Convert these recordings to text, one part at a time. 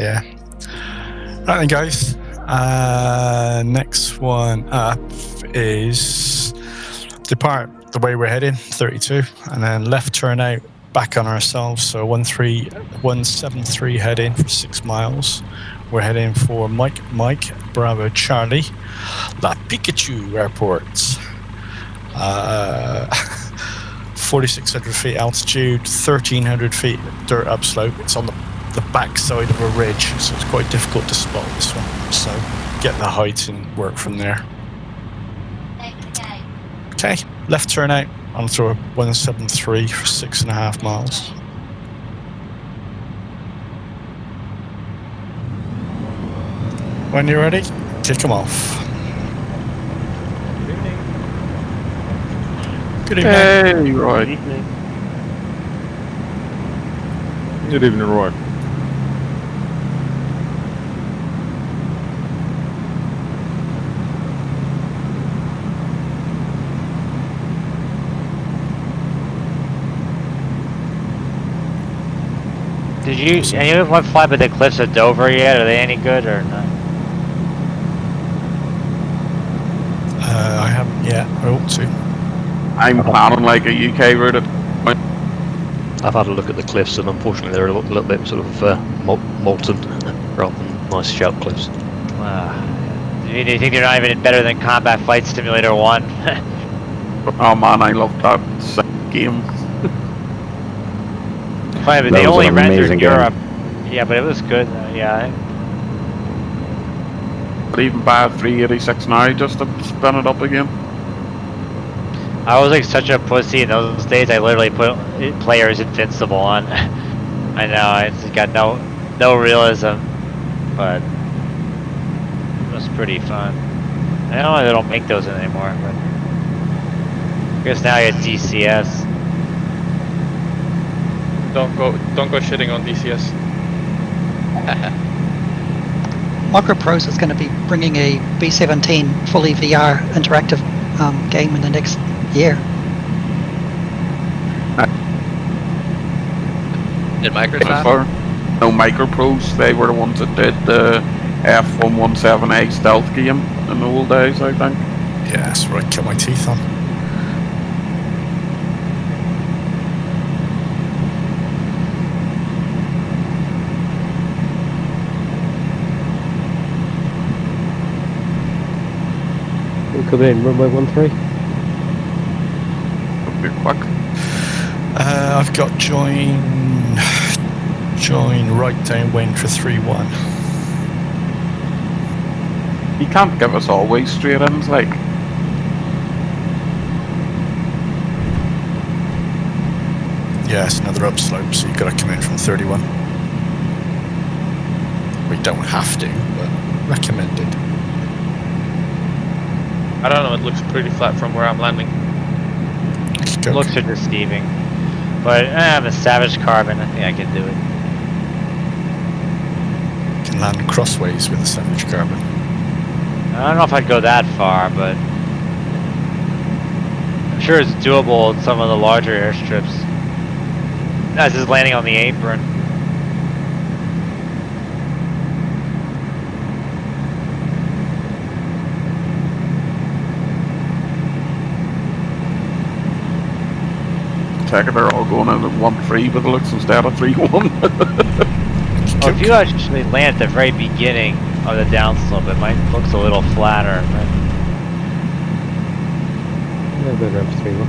Yeah. Right then, guys. Next one up is depart the way we're heading, 32, and then left turn out back on ourselves. So 173 heading for 6 miles. We're heading for Mike Bravo Charlie, La Pikachu Airport. 4,600 feet altitude, 1,300 feet dirt upslope. It's on the back side of a ridge, so it's quite difficult to spot this one. So get the height and work from there. Okay, left turn out onto a 173 for 6.5 miles. When you're ready, kick them off. Good evening. Hey, Roy. Good evening. Good evening, Roy. Did anyone fly by the cliffs of Dover yet? Are they any good or not? I haven't yet. I ought to. I'm planning like a UK route. I've had a look at the cliffs, and unfortunately they're a little bit sort of molten rather than nice sharp cliffs. Do you think they're not even better than Combat Flight Simulator 1? Oh man, I love that game. Funny, but they only rendered Europe. Yeah, but it was good. Yeah. But even buy a 386 now just to spin it up again. I was like such a pussy in those days. I literally put players invincible on. I know it's got no realism, but it was pretty fun. I know they don't make those anymore, but I guess now I got DCS. Don't go shitting on DCS. Microprose is going to be bringing a B-17 fully VR interactive game in the next year. Did Microsoft? No, Microprose. They were the ones that did the F117A stealth game in the old days, I think. Yeah, that's what I cut my teeth on. We'll come in, runway 13. Be quick. I've got join right downwind for 3-1. You can't give us always straight ins, like. Yeah, it's another upslope, so you've got to come in from 31. We don't have to, but recommended. I don't know, it looks pretty flat from where I'm landing. Looks are deceiving, but I have a Savage Carbon. I think I can do it. You can land crossways with a Savage Carbon. I don't know if I'd go that far, but I'm sure it's doable at some of the larger airstrips. As is landing on the apron. Take it, they're all going in at 1-3 but it looks instead of 3-1. Oh, if you actually land at the very beginning of the downslope, it might looks a little flatter. But A little bit around 3-1.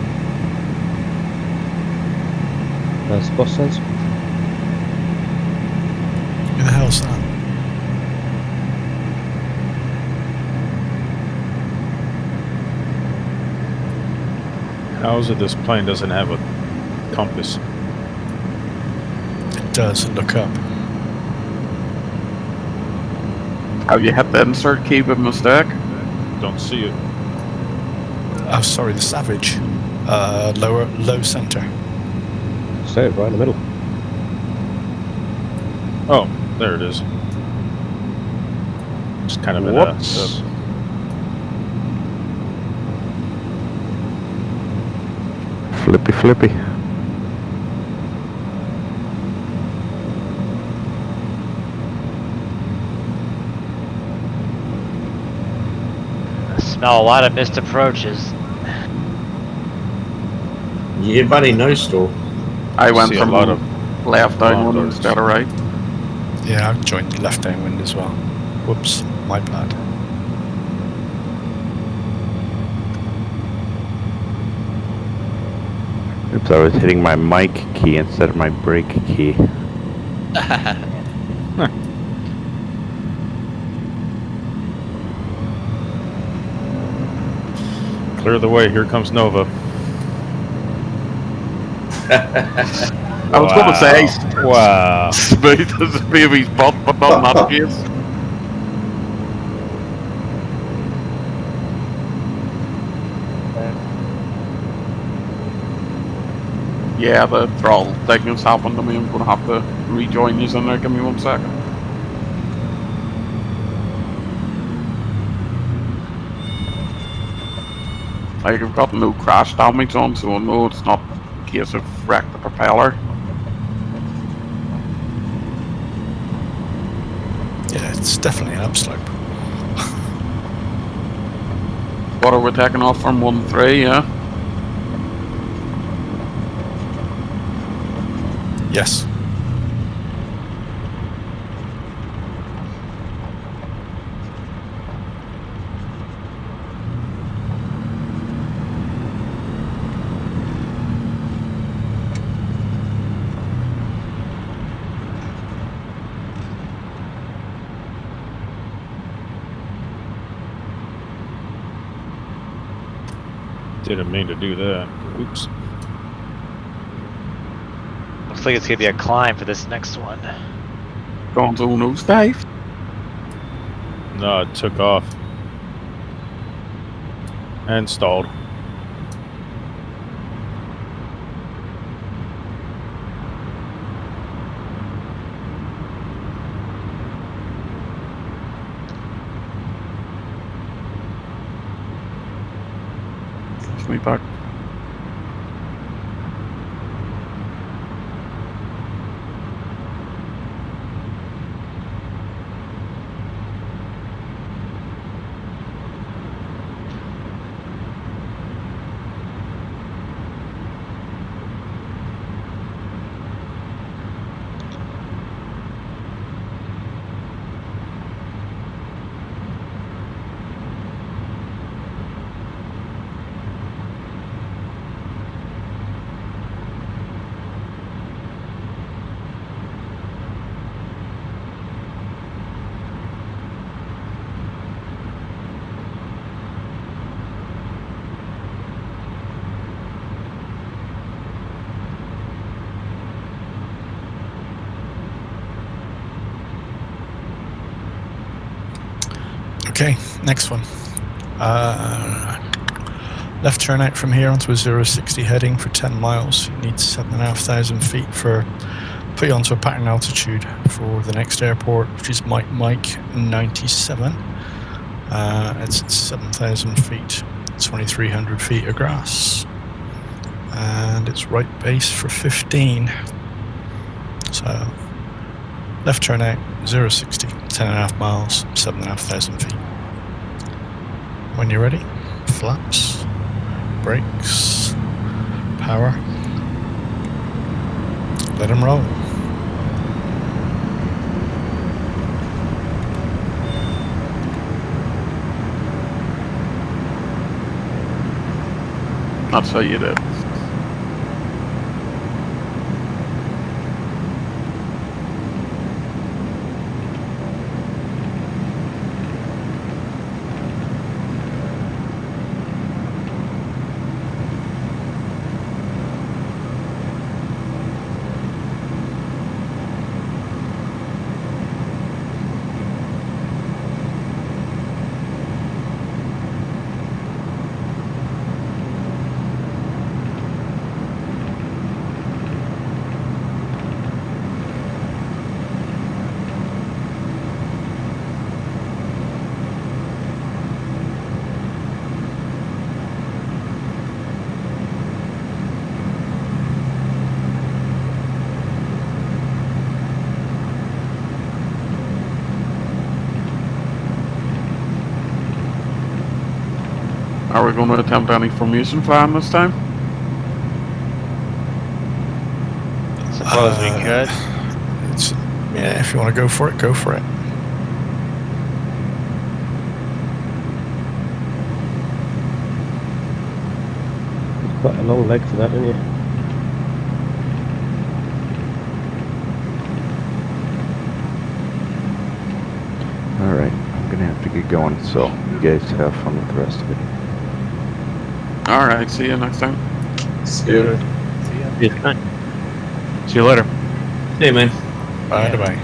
That's boss sense. Who the hell's that? How is it this plane doesn't have a compass? It does, look up. Have you hit the insert key by mistake? Don't see it. Oh, sorry, the Savage. Low center. Stay right in the middle. Oh, there it is. Just kind of Whoops. Flippy. smell a lot of missed approaches. You hit any nose store? I went See a from lot of left downwind blonde darts. instead of right. Yeah, I've joined left downwind as well. Whoops, my bad. Oops, I was hitting my mic key instead of my brake key. Clear the way. Here comes Nova. I was going to say Wow. smooth as a baby's butt, but not in that case. Yeah, the throttle thing has happened to me. I'm going to have to rejoin you in there. Give me 1 second. Like, I've got no crash damage on, so I know it's not a case of wreck the propeller. Yeah, it's definitely an upslope. What are we taking off from 1-3, yeah? Yes. Didn't mean to do that. Oops. Looks like it's gonna be a climb for this next one. Gonzo nosedive. No, it took off. And stalled. Push me back. Okay, next one. Left turn out from here onto a 060 heading for 10 miles. You need 7,500 feet for put you onto a pattern altitude for the next airport, which is Mike 97. It's 7,000 feet, 2,300 feet of grass, and it's right base for 15. So left turn out 060, 10.5 miles, 7,500 feet. When you're ready, flaps, brakes, power, let them roll. That's how you do it. Are we going to attempt any formation flying this time? Suppose we could. Yeah, if you want to go for it, go for it. Quite a long leg for that, didn't you? Alright, I'm gonna have to get going, so you guys have fun with the rest of it. Alright, see you next time. See you. See you later. Hey, man. Bye.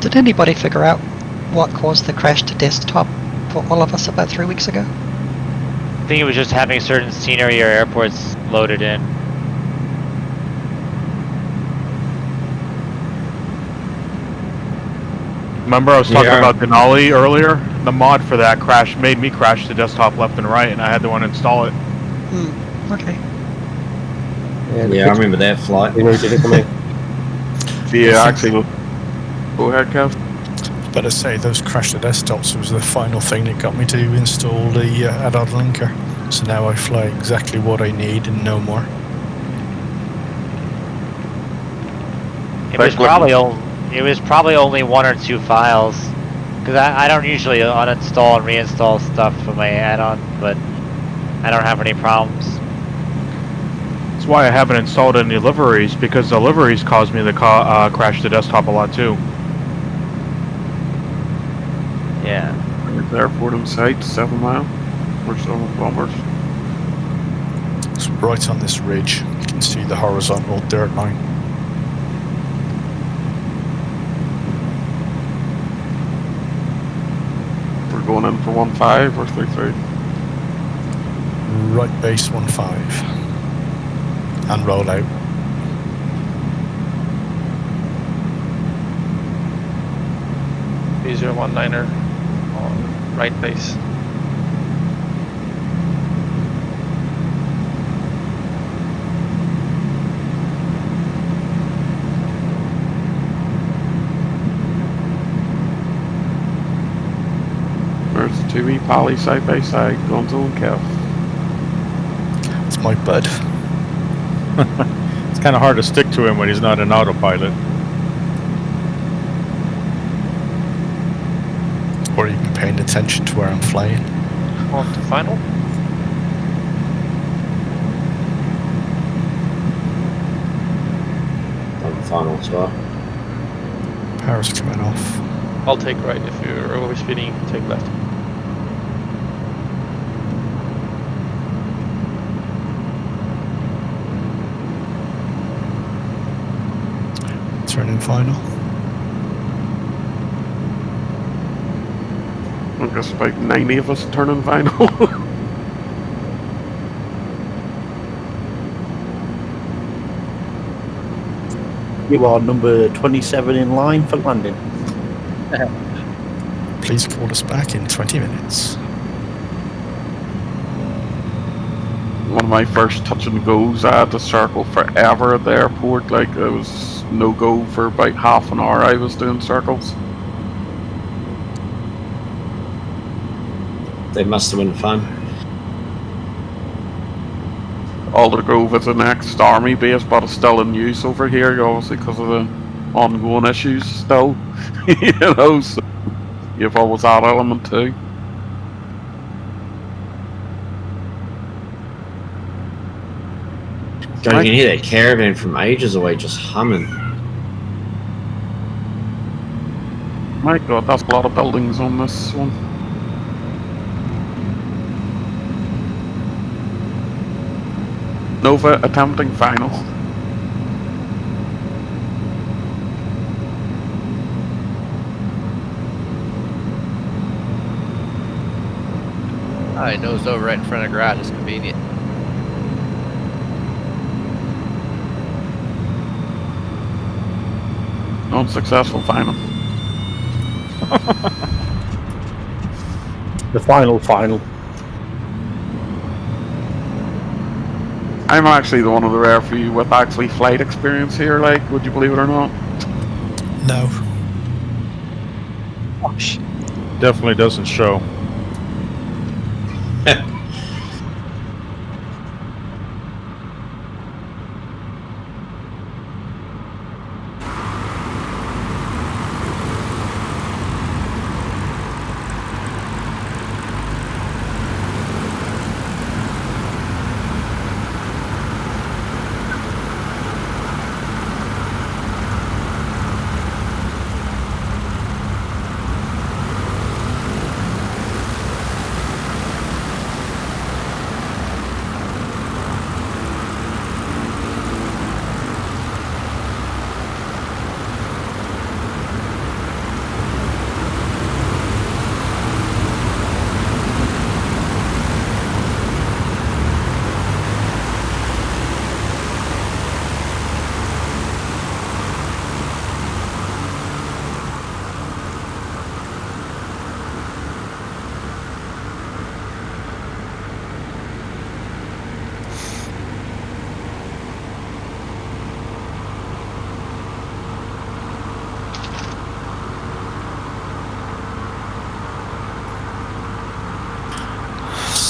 Did anybody figure out what caused the crash to desktop for all of us about 3 weeks ago? I think it was just having certain scenery or airports loaded in. Remember I was talking about Denali earlier? The mod for that crash made me crash the desktop left and right, and I had to uninstall it. Okay. Yeah, I remember that flight. Yeah, actually, go ahead, Kev. Better say those crash the desktops was the final thing that got me to install the add-on linker. So now I fly exactly what I need and no more. It was probably only 1 or 2 files, because I don't usually uninstall and reinstall stuff from my add-on, but I don't have any problems. That's why I haven't installed any liveries, because the liveries caused me to crash the desktop a lot too. Yeah. There's the airport in sight, 7 mile. We're 7 kilometers. It's right on this ridge. You can see the horizontal dirt line. We're going in for 1.5 or 3.3. Right base 1.5. And roll out. B019er on right base. There's the 2 poly side by side, Gonzo and Kev. It's my bud. It's kind of hard to stick to him when he's not an autopilot. Or even paying attention to where I'm flying. On to final. On the final spot. Power's coming off. I'll take right. If you're overspeeding, take left. Turning final. I guess about 90 of us turning final. You are number 27 in line for landing. Please call us back in 20 minutes. One of my first touch and goes, I had to circle forever at the airport. Like, it was no go for about half an hour. I was doing circles. They must have been fun. Aldergrove is the next army base, but it's still in use over here, obviously, because of the ongoing issues still. You know, so you've always that element too. God, you can hear that caravan from ages away just humming. My God, that's a lot of buildings on this one. Nova attempting final. I nosed over right in front of garage. It's convenient. Unsuccessful final. The final. I'm actually the one of the rare few with actually flight experience here, like, would you believe it or not? No. Definitely doesn't show.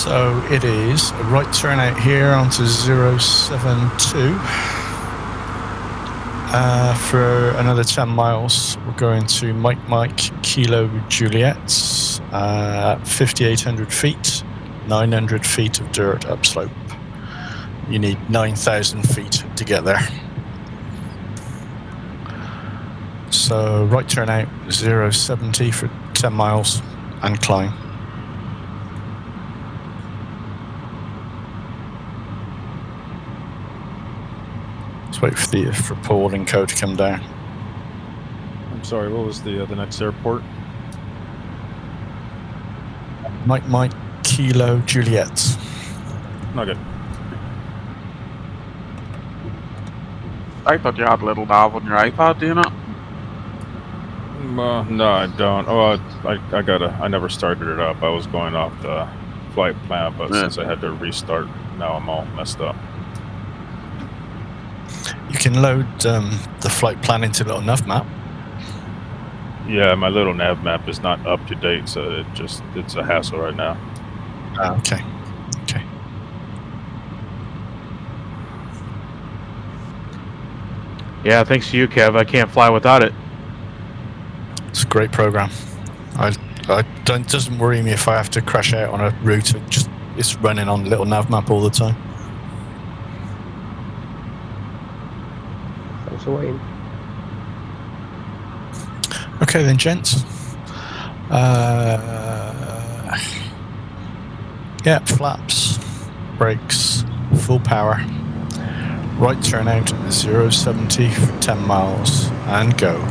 So it is a right turn out here onto 072. For another 10 miles, we're going to Mike Kilo Juliet, 5,800 feet, 900 feet of dirt upslope. You need 9,000 feet to get there. So right turn out 070 for 10 miles and climb. Let's wait for Paul and Co to come down. I'm sorry, what was the next airport? Mike Kilo Juliet. Not good. I thought you had Little Nav on your iPad, do you not? No, I don't. Oh, I never started it up. I was going off the flight plan, but since I had to restart, now I'm all messed up. You can load the flight plan into Little Nav Map. Yeah, my little nav map is not up to date, so it's a hassle right now. Okay. Yeah, thanks to you, Kev. I can't fly without it. It's a great program. It doesn't worry me if I have to crash out on a route. It's running on Little Nav Map all the time. Thanks for waiting. Okay then, gents. Yeah, flaps, brakes, full power. Right turn out 070 for 10 miles and go.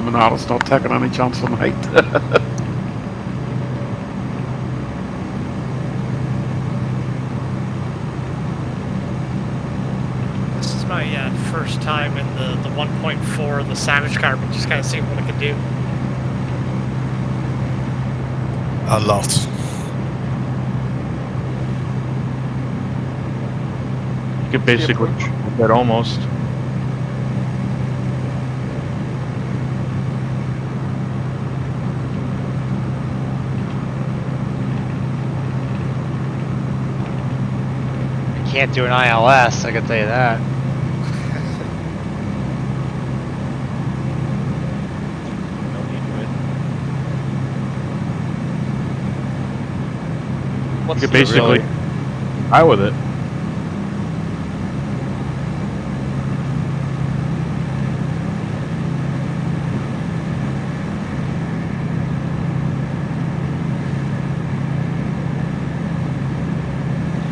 Illuminati's not taking any chance on height. This is my first time in the 1.4 of the Savage car, but just kind of seeing what it can do. A lot. You could basically get almost. Can't do an ILS, I can tell you that. No need to it. What's You could the basically real- high with it.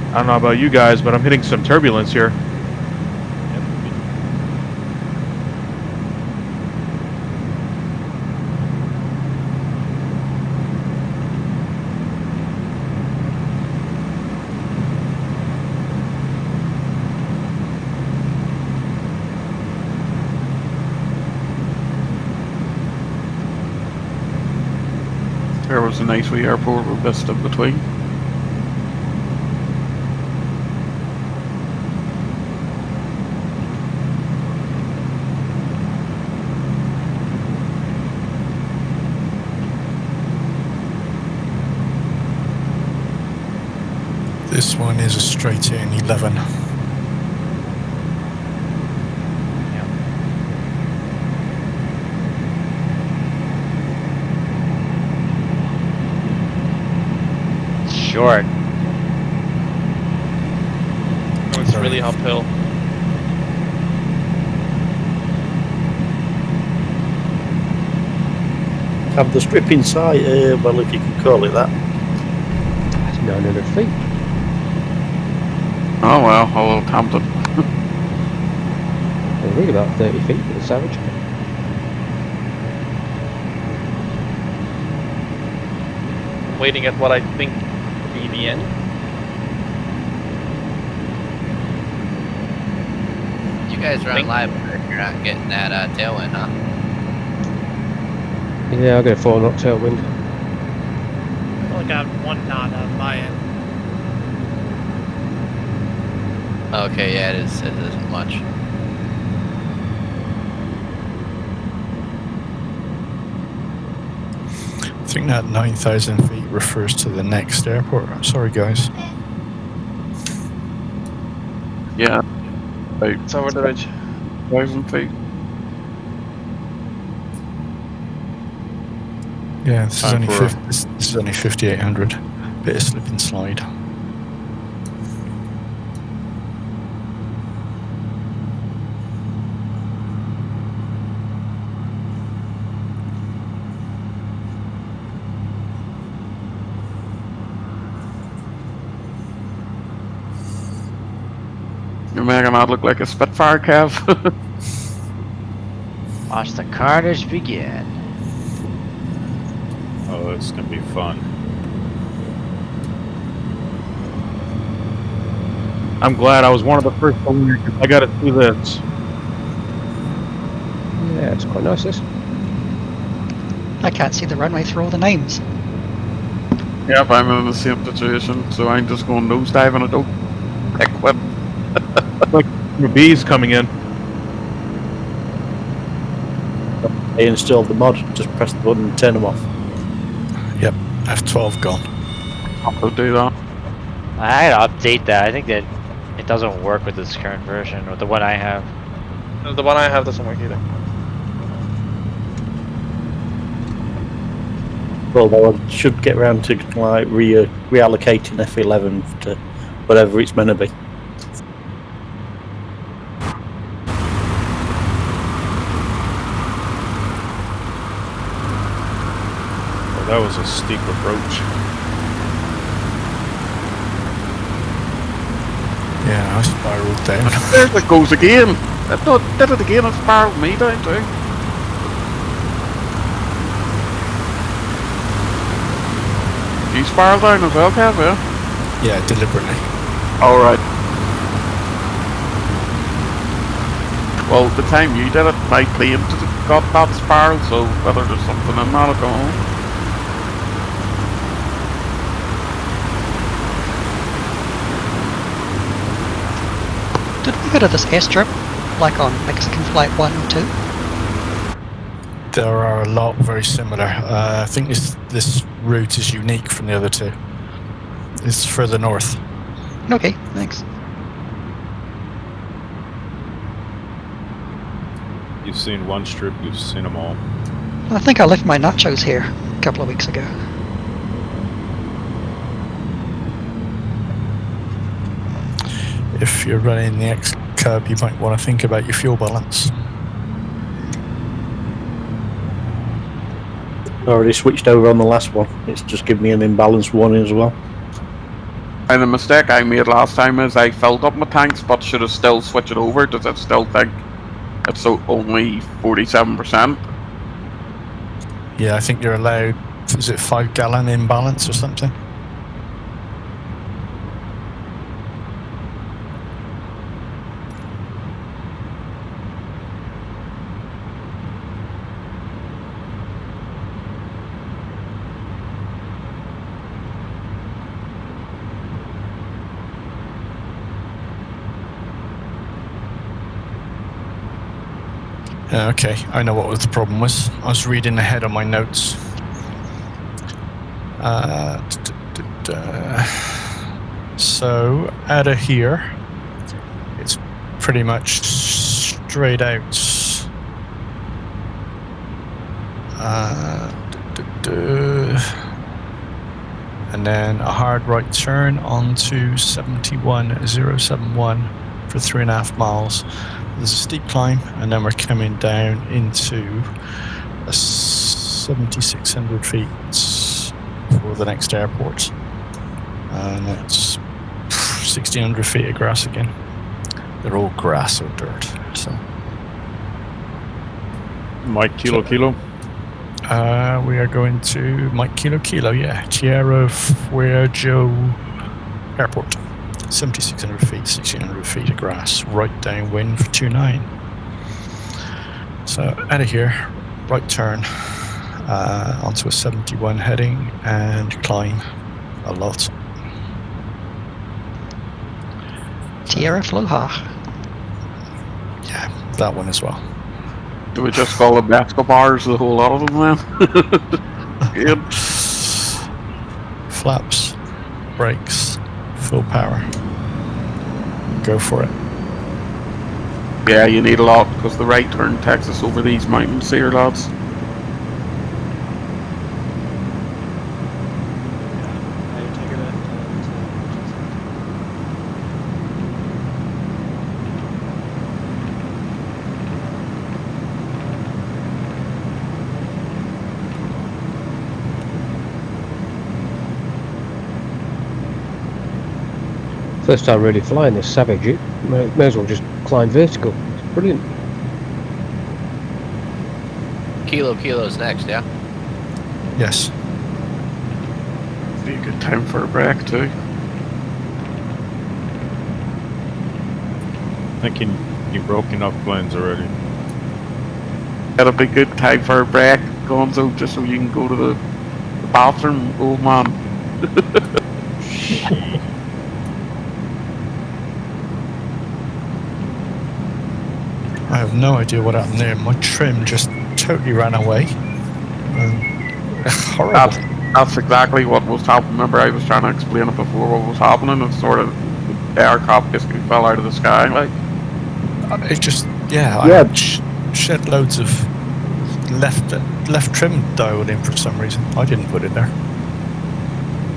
I don't know about you guys, but I'm hitting some turbulence here. There was a nice wee airport with Vista between. This one is a straight in 11. Short. Oh, it's really uphill. Have the strip in sight, well, if you can call it that. That's 900 feet. Oh well, a little tempted. They need about 30 feet for the Savage. Waiting at what I think will be the end. You guys run live if you're not getting that tailwind, huh? Yeah, I'll get a 4 knot tailwind. I've only got 1 knot on my end. Okay, yeah, it isn't much. I think that 9,000 feet refers to the next airport. Sorry, guys. Yeah. About It's over the ridge. 1,000 feet. Yeah, this is Time only for- 50, this is only 5,800. Bit of slip and slide. You're making that look like a Spitfire, Kev. Watch the carnage begin. Oh, it's gonna be fun. I'm glad I was one of the first on here 'cause I gotta see this. Yeah, it's quite nice, this. I can't see the runway through all the names. Yep, I'm in the same situation, so I'm just going nosedive and I don't pick what. Like the bees coming in. They installed the mod, just press the button and turn them off. Yep, F12 gone. I'll do that. I had to update that. I think that it doesn't work with this current version, or the one I have. The one I have doesn't work either. Well, they should get around to like reallocating F11 to whatever it's meant to be. Oh, that was a steep approach. Yeah, I spiraled down. There it goes again. Did it again. It spiraled me down too. you spiral down as well, Kev, yeah? Yeah, deliberately. Alright. Well, the time you did it, my plane got that spiral, so whether there's something in that, I don't know. Did we go to this airstrip, like on Mexican Flight 1 or 2? There are a lot very similar. I think this route is unique from the other two. It's further north. Okay, thanks. You've seen one strip, you've seen them all. I think I left my nachos here a couple of weeks ago. If you're running the X-Cub, you might want to think about your fuel balance. I already switched over on the last one. It's just given me an imbalanced one as well. And the mistake I made last time is I filled up my tanks, but should have still switched it over. Does it still think it's only 47%? Yeah, I think you're allowed, is it 5 gallon imbalance or something? Okay, I know what the problem was. I was reading ahead on my notes. So, out of here, it's pretty much straight out. And then a hard right turn onto 71071 for 3.5 miles. There's a steep climb, and then we're coming down into a 7,600 feet for the next airport, and it's 1,600 feet of grass again. They're all grass or dirt. So, Mike Kilo Kilo. we are going to Mike Kilo Kilo, yeah, Tierra Fuego Airport. 7,600 feet, 1,600 feet of grass, right downwind for 29. So out of here, right turn onto a 71 heading and climb a lot. Tierra Floja. Yeah, that one as well. Do we just call them Escobars, the whole lot of them then? Good. Flaps, brakes, full power. Go for it. Yeah, you need a lot because the right turn takes us over these mountains here, lads. First time really flying this Savage. You may as well just climb vertical. It's brilliant. Kilo's next, yeah? Yes. Be a good time for a break too. Thinking you've broken enough planes already. It'll be a good time for a break, Gonzo, just so you can go to the bathroom, old man. I have no idea what happened there. My trim just totally ran away. Horrible. That's exactly what was happening. Remember, I was trying to explain it before what was happening. It's sort of the aircraft basically fell out of the sky. Like It just, I shed loads of left trim dialed in for some reason. I didn't put it there.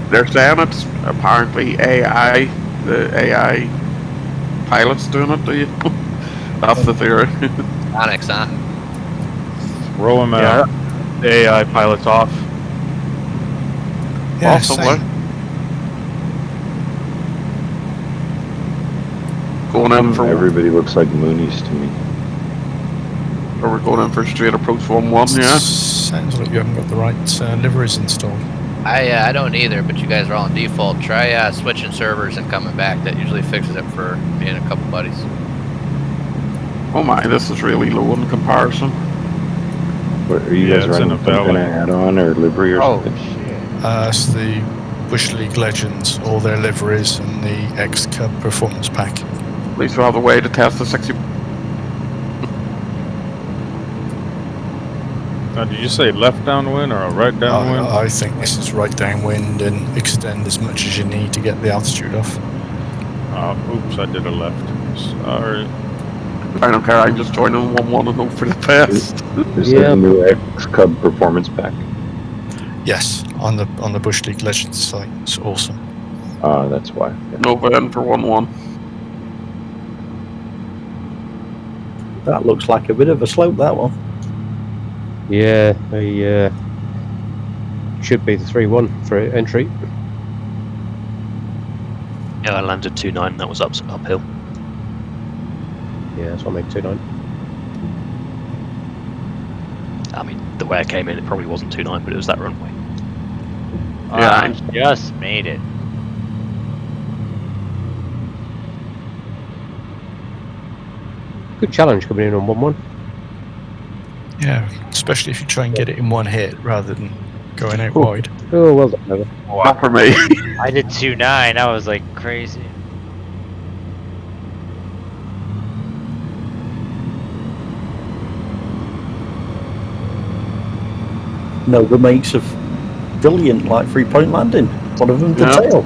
they're saying it's apparently AI, the AI pilots doing it to you. That's the theory. Onyx, huh? Roll him out. The AI pilot's off. Yeah, Possibly. same. Going in for Everybody looks like Moonies to me. Or we're going in for straight approach 1-1, yeah? Sounds like you haven't got the right liveries installed. I don't either, but you guys are all on default. Try switching servers and coming back. That usually fixes it for me and a couple buddies. Oh my, this is really low in comparison. What, are you guys it's in running a some kind of valley. add-on or livery or Oh something? shit. It's the Bush League Legends, all their liveries, and the X-Cub Performance Pack. At least we have a way to test the 60. Now, did you say left downwind or a right downwind? I think this is right downwind and extend as much as you need to get the altitude off. Oops, I did a left. Sorry. I don't care, I can just join in 1-1 and hope for the best. Is that a new X-Cub performance pack? Yes, on the Bush League Legends site. It's awesome. That's why. Yeah. Nova in for 1-1. That looks like a bit of a slope, that one. Yeah, they should be the 3-1 for entry. Yeah, I landed 2-9. That was uphill. Yeah, that's what I made 2-9. I mean, the way I came in, it probably wasn't 2-9, but it was that runway. Yeah, I just made it. Good challenge coming in on 1-1. Yeah, especially if you try and get it in one hit rather than going out wide. Oh, well done, Nova. Not for me. I did 2-9. I was like crazy. Nova makes a brilliant, like, 3-point landing. One of them, the Yeah. tail.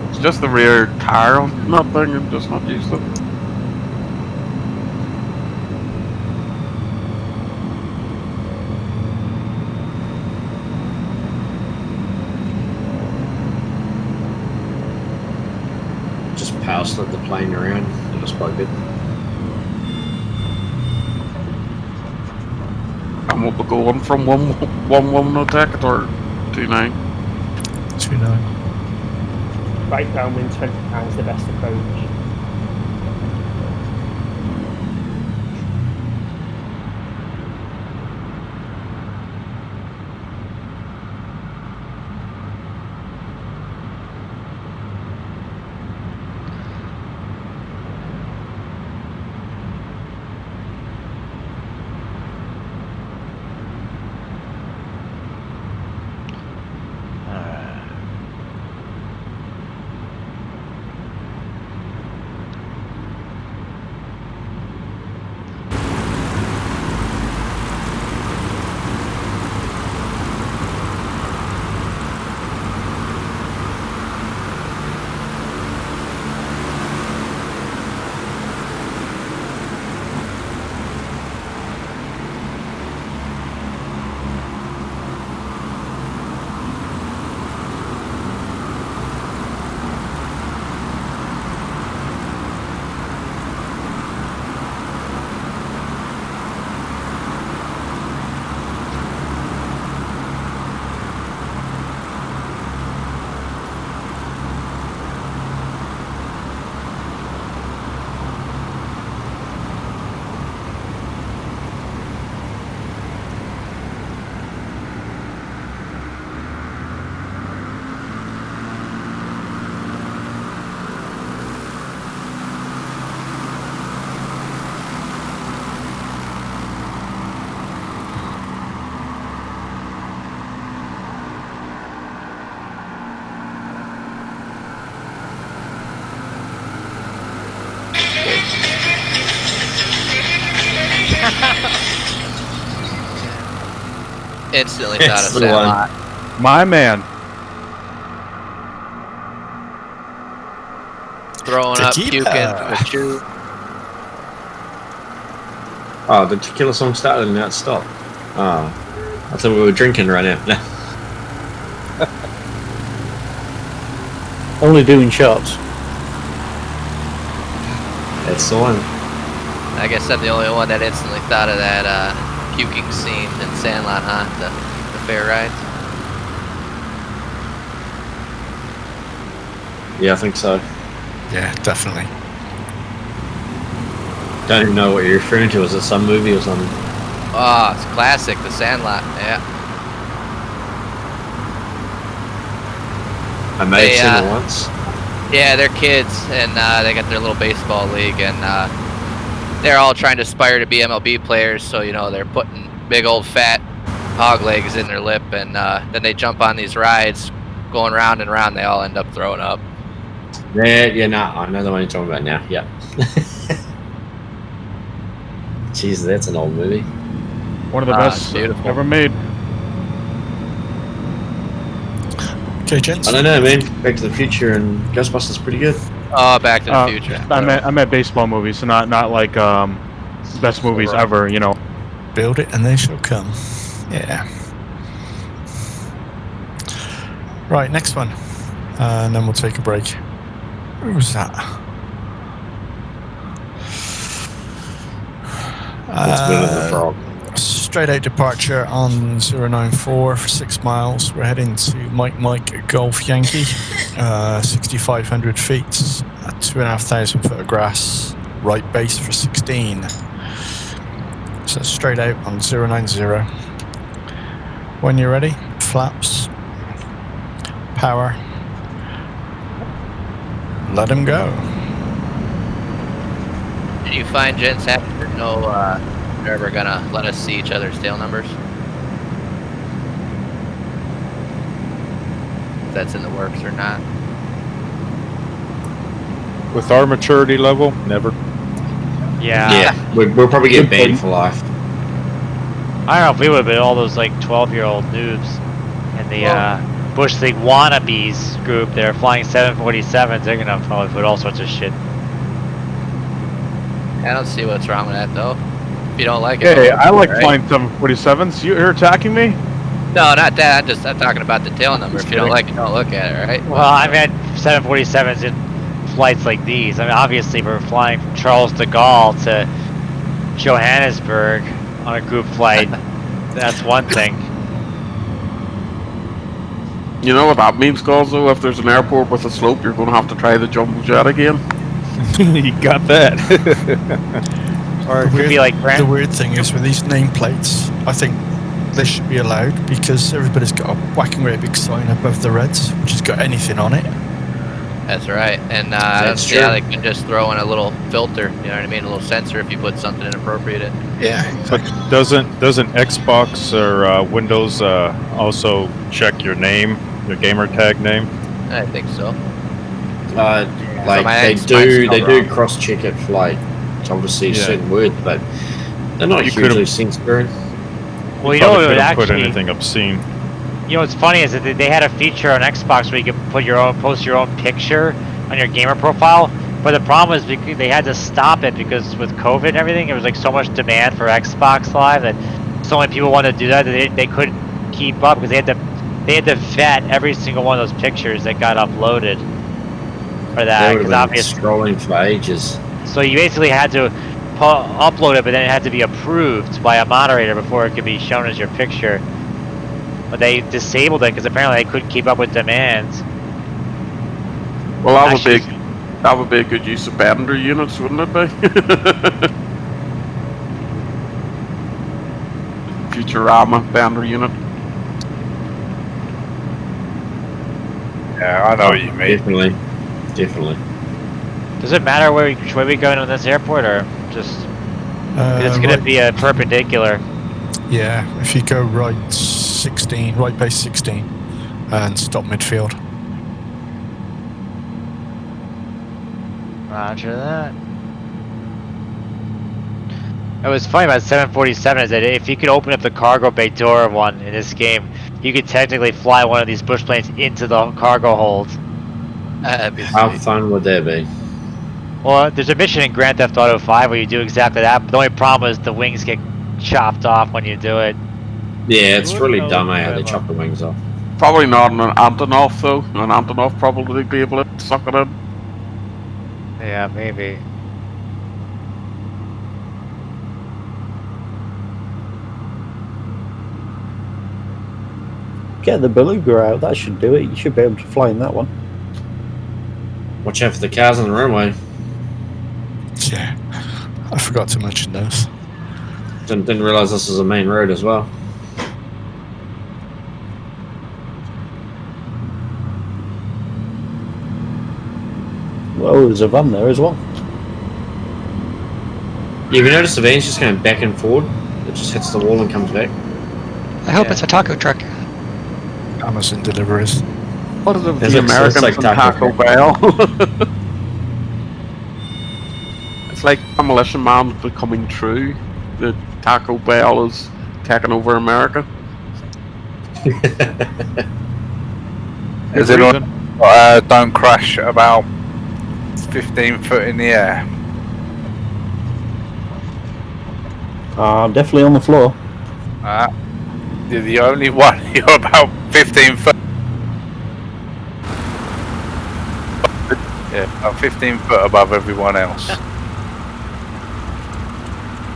It's just the rear tire on that thing, I'm just not used to it. Just power slid the plane around. It was quite good. And we'll be going from 1-1 attack or 2-9. 2-9. Right downwind 20 times the best approach. Instantly thought of the one. Sandlot. My man. Throwing up, Tequila. puking, with chew. Oh, the tequila song started and now it stopped. I thought we were drinking right now. Only doing shots. It's the one. I guess I'm the only one that instantly thought of that puking scene in Sandlot, huh? The fair rides. Yeah, I think so. Yeah, definitely. Don't even know what you're referring to. Was it some movie or something? Oh, it's classic, The Sandlot. Yeah. I may They, have seen it once. Yeah, they're kids, and they got their little baseball league, and they're all trying to aspire to be MLB players. So they're putting big old fat hog legs in their lip, and then they jump on these rides, going round and round. They all end up throwing up. Yeah, I know the one you're talking about now. Yeah. Jeez, that's an old movie. One of the best ever made. Okay, gents. I don't know, man. Back to the Future and Ghostbusters pretty good. Oh, Back to the Future. I meant baseball movies, so not like best movies ever. Build it and they shall come. Yeah. Right, next one, and then we'll take a break. Who was that? Straight out departure on 094 for 6 miles. We're heading to Mike Golf Yankee, 6,500 feet, 2,500 foot of grass, right base for 16. So straight out on 090. When you're ready, flaps, power, let him go. Did you find gents after they're ever gonna let us see each other's tail numbers? If that's in the works or not. With our maturity level, never. Yeah. We'll probably get banned for life. I don't know if we would have been all those like 12-year-old noobs in the Bush League wannabes group. They're flying 747s. They're gonna probably put all sorts of shit. I don't see what's wrong with that though. If you don't like it. Hey, I like flying 747s. You're attacking me? No, not that. I'm talking about the tail number. If you don't like it, don't look at it, right? Well, I've had 747s in flights like these. I mean, obviously we're flying from Charles de Gaulle to Johannesburg on a group flight. That's one thing. You know what that means, Gonzo? If there's an airport with a slope, you're going to have to try the jumbo jet again. You got that. Or the weird thing is with these nameplates, I think they should be allowed because everybody's got a whacking great big sign above the Reds, which has got anything on it. That's right. And That's true. they can just throw in a little filter, you know what I mean? A little sensor if you put something inappropriate in. Yeah. But doesn't Xbox or Windows also check your name, your gamer tag name? I think so. Like they do cross check it for like obviously certain words, but they're not hugely censoring. Well, you know what would put actually anything obscene. You know what's funny is that they had a feature on Xbox where you could post your own picture on your gamer profile. But the problem was because they had to stop it because with COVID and everything, there was like so much demand for Xbox Live that so many people wanted to do that they couldn't keep up because they had to vet every single one of those pictures that got uploaded for that. Because obviously scrolling for ages. So you basically had to upload it, but then it had to be approved by a moderator before it could be shown as your picture. But they disabled it because apparently they couldn't keep up with demands. Well, that would be a good use of Bender units, wouldn't it be? Futurama Bender unit. Yeah, I know what you mean. Definitely. Does it matter which way we go into this airport, or just it's going to be a perpendicular? Yeah, if you go right base 16, and stop midfield. Roger that. It was funny about 747 is that if you could open up the cargo bay door of one in this game, you could technically fly one of these bush planes into the cargo hold. How fun would that be? Well, there's a mission in Grand Theft Auto 5 where you do exactly that, but the only problem is the wings get chopped off when you do it. Yeah, it's really dumb how they chop the wings off. Probably not an Antonov though. An Antonov probably be able to suck it in. Yeah, maybe. Get the Beluga out, that should do it. You should be able to fly in that one. Watch out for the cars on the runway. Yeah, I forgot to mention those. Didn't realise this was a main road as well. Oh, there's a van there as well. Yeah, we noticed the van's just going back and forward. It just hits the wall and comes back. I hope it's a taco truck. Amazon deliveries. What is it with Is the it- so Americans it's like and Taco Taco Bell? It's like Demolition Man becoming true. The Taco Bell is taking over America. Is it on? Don't crash about 15 foot in the air. I'm definitely on the floor. You're the only one. You're about 15 foot. Yeah, about 15 foot above everyone else.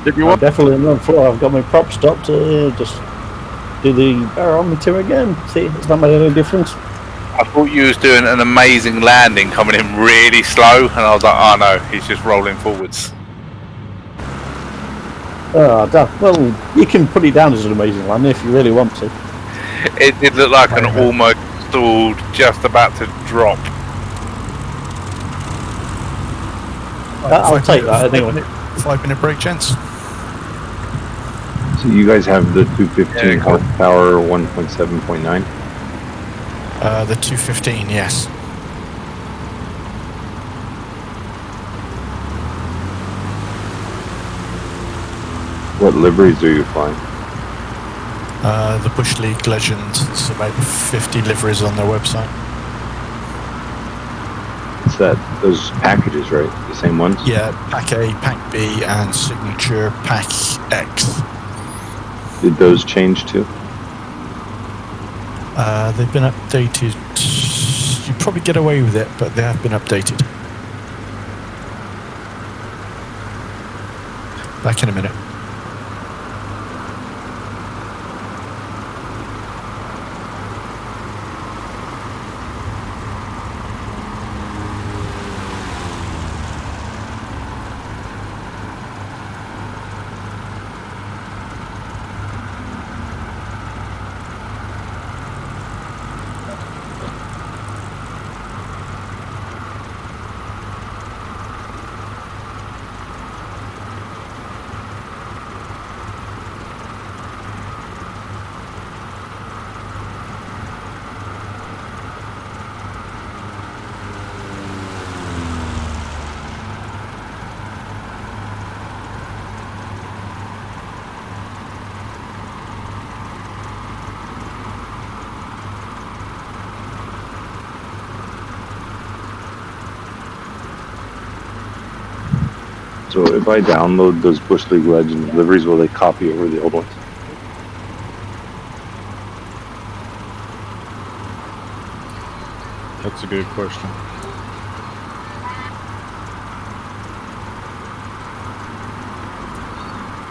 I'm definitely on the floor. I've got my prop stopped to just do the barometer again. See, it's not made any difference. I thought you was doing an amazing landing, coming in really slow, and I was like, oh no, he's just rolling forwards. Oh, damn. Well, you can put it down as an amazing landing if you really want to. It did look like an almost stalled, just about to drop. I'll take that anyway. 5-minute break, gents. So you guys have the 215 horsepower 1.7.9? The 215, yes. What liveries are you flying? The Bush League Legend. It's about 50 liveries on their website. It's those packages, right? The same ones? Yeah, Pack A, Pack B, and Signature Pack X. Did those change too? They've been updated. You probably get away with it, but they have been updated. Back in a minute. So if I download those Bush League Legends liveries, will they copy over the old ones? That's a good question.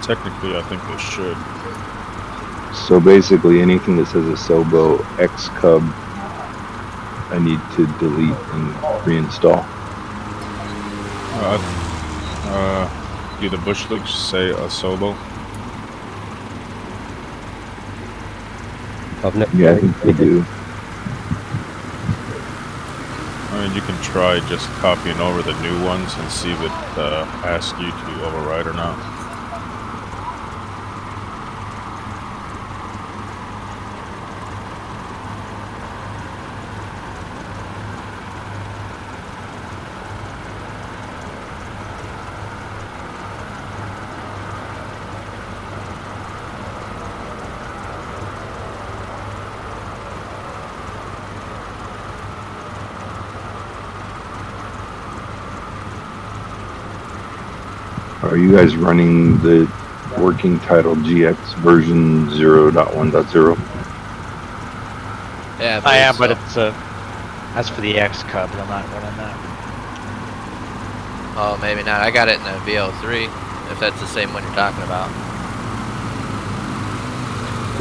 Technically, I think they should. So basically, anything that says a Sobo X Cub, I need to delete and reinstall. Do the Bush League say a Sobo? Yeah, I think they do. I mean, you can try just copying over the new ones and see if it asks you to override or not. Are you guys running the working title GX version 0.1.0? Yeah, I am, but so. it's that's for the X Cub. I'm not running that. Oh, maybe not. I got it in the VO3, if that's the same one you're talking about.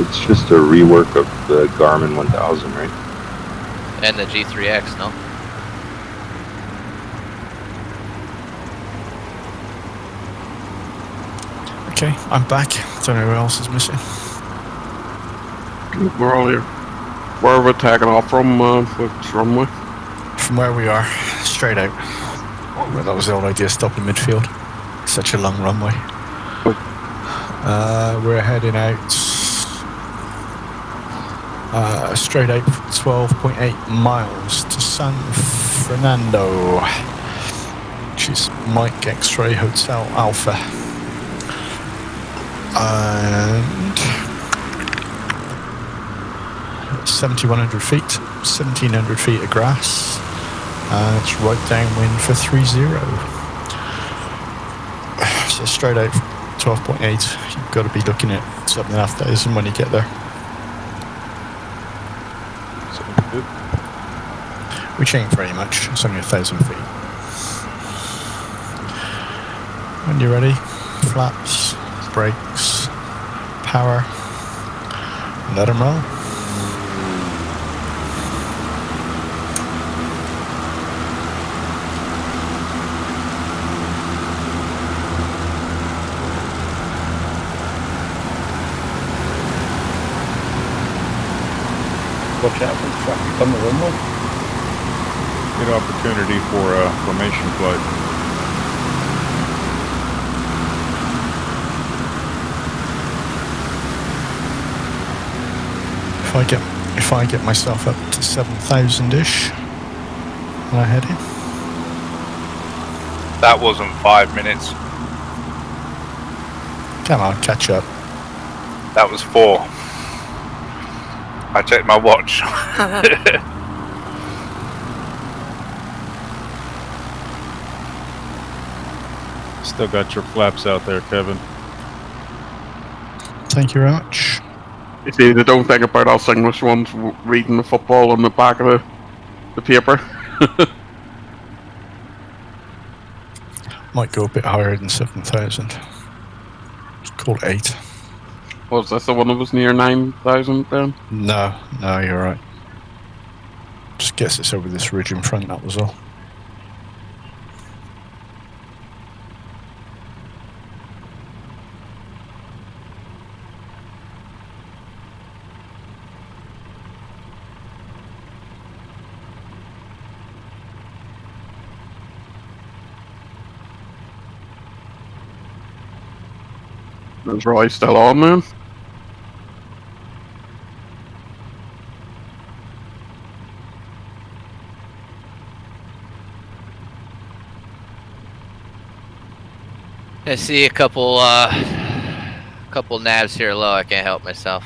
It's just a rework of the Garmin 1000, right? And the G3X, no? Okay, I'm back. Don't know who else is missing. We're all here. Where are we taking off from? Which runway? From where we are, straight out. Well, that was the old idea, stop in midfield. Such a long runway. We're heading out straight out 12.8 miles to San Fernando, which is Mike X-Ray Hotel Alpha. And 7,100 feet, 1,700 feet of grass. It's right downwind for 30. So straight out 12.8, you've got to be looking at 7,500 when you get there. Which ain't very much, it's only 1,000 feet. When you're ready, flaps, brakes, power, let them roll. Watch out for the traffic on the runway. Good opportunity for a formation flight. If I get myself up to 7,000-ish when I head in. That wasn't 5 minutes. Come on, catch up. That was 4. I checked my watch. Still got your flaps out there, Kevin. Thank you very much. You see, they don't think about us English ones reading the football on the back of the paper. Might go a bit higher than 7,000. It's called 8. Was this the one that was near 9,000 then? No, you're right. Just gets us over this ridge in front, that was all. Is Roy still on, man? I see a couple navs here low. I can't help myself.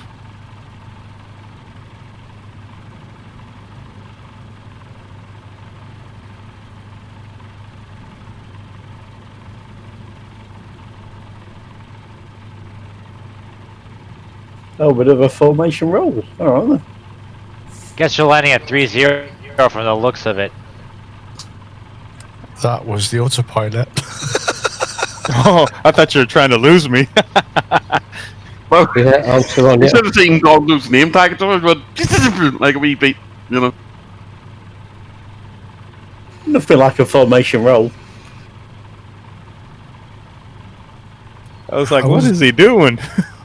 Oh, bit of a formation roll. All right. Guess you're landing at 3-0 from the looks of it. That was the autopilot. Oh, I thought you were trying to lose me. Well, Yeah, I'm still on. you Yeah. should have seen Gonzo's name tag to it, but like a wee beat, you know. Nothing like a formation roll. I was like, what is he doing?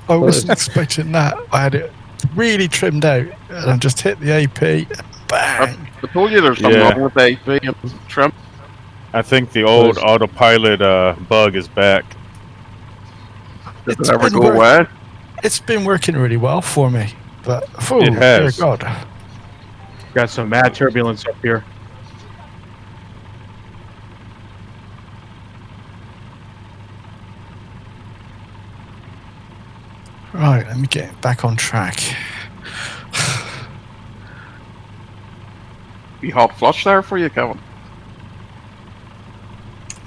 I wasn't expecting that. I had it really trimmed out and I just hit the AP. Bang! I told you there's something wrong with the AP and trim. I think the old autopilot bug is back. Does it ever go away? It's been working really well for me, but It has. dear God. Got some mad turbulence up here. Right, let me get back on track. Be hot flush there for you, Kevin.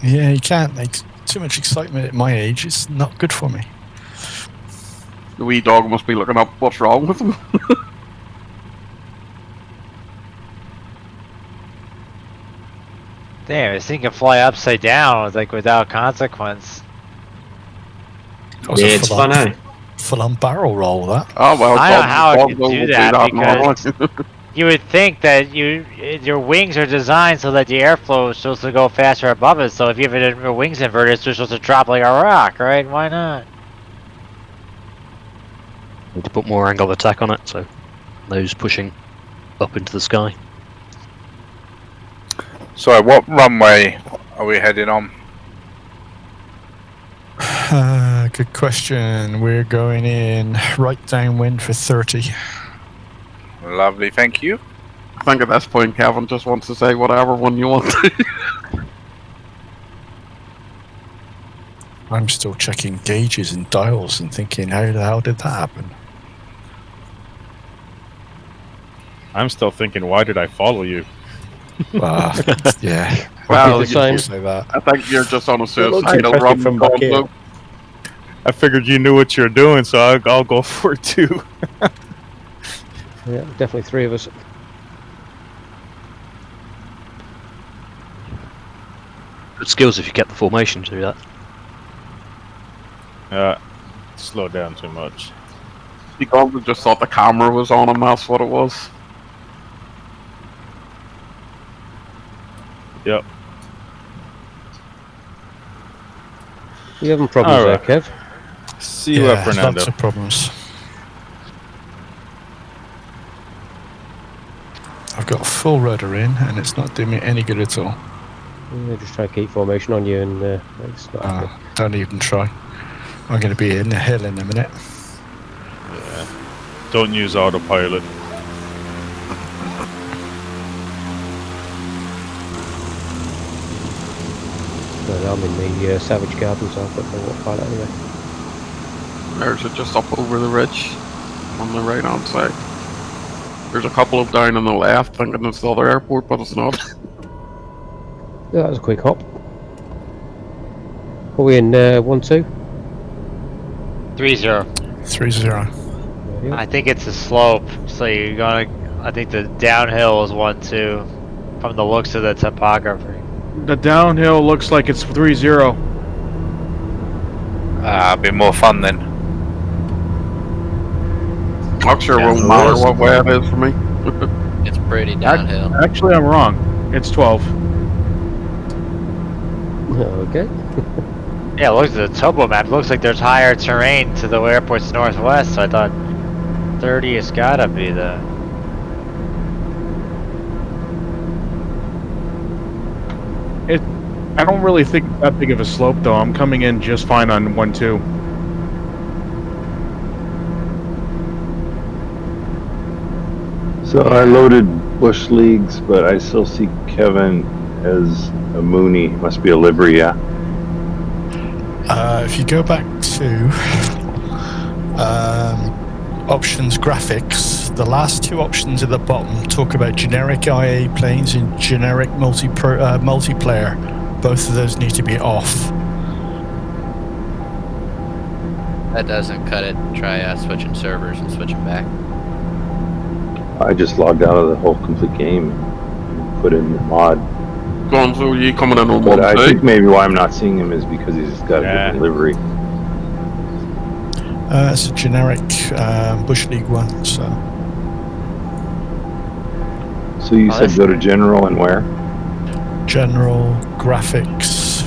Yeah, you can't make too much excitement at my age. It's not good for me. The wee dog must be looking up what's wrong with him. Damn, this thing can fly upside down like without consequence. Yeah, it's fun, eh? Full-on barrel roll, that. Oh well, I don't know how it can will do that because you would think that your wings are designed so that the airflow is supposed to go faster above it. So if you have your wings inverted, it's supposed to drop like a rock, right? Why not? Need to put more angle of attack on it, so nose pushing up into the sky. So what runway are we heading on? Good question. We're going in right downwind for 30. Lovely, thank you. I think at this point, Kevin just wants to say whatever one you want to. I'm still checking gauges and dials and thinking, how the hell did that happen? I'm still thinking, why did I follow you? Yeah. Well, you can you say that. I think you're just on a looks suicidal interesting run from back here. Gonzo. I figured you knew what you're doing, so I'll go for it too. Yeah, definitely 3 of us. Good skills if you get the formation to do that. Slow down too much. You Gonzo just thought the camera was on him, that's what it was. Yep. You having problems Alright. there, Kev? See you up, Fernando. Lots of problems. I've got a full rudder in, and it's not doing me any good at all. Yeah, just try to keep formation on you, and it's not happening. Don't even try. I'm going to be in the hill in a minute. Yeah. Don't use autopilot. Well, I'm in the Savage Garden, so I've got no autopilot anyway. There's it just up over the ridge on the right hand side. There's a couple of down on the left, thinking it's the other airport, but it's not. Yeah, that was a quick hop. Are we in 1-2? 3-0. 3-0. I think it's a slope, so you're gonna. I think the downhill is 1-2 from the looks of the topography. The downhill looks like it's 3-0. A bit more fun then. I'm sure it won't matter what way it is for me. It's pretty downhill. Actually, I'm wrong. It's 12. Okay. Yeah, look at the topo map. It looks like there's higher terrain to the airport's northwest, so I thought 30 has gotta be the. I don't really think it's that big of a slope, though. I'm coming in just fine on 1-2. So I loaded Bush Leagues, but I still see Kevin as a Mooney. Must be a livery, yeah. If you go back to options graphics, the last 2 options at the bottom talk about generic IA planes and generic multiplayer. Both of those need to be off. That doesn't cut it. Try switching servers and switching back. I just logged out of the whole complete game and put in the mod. Gonzo, you coming in on But 1-2? I think maybe why I'm not seeing him is because he's got a different livery. It's a generic Bush League one, so. So you said go to general and where? General, graphics,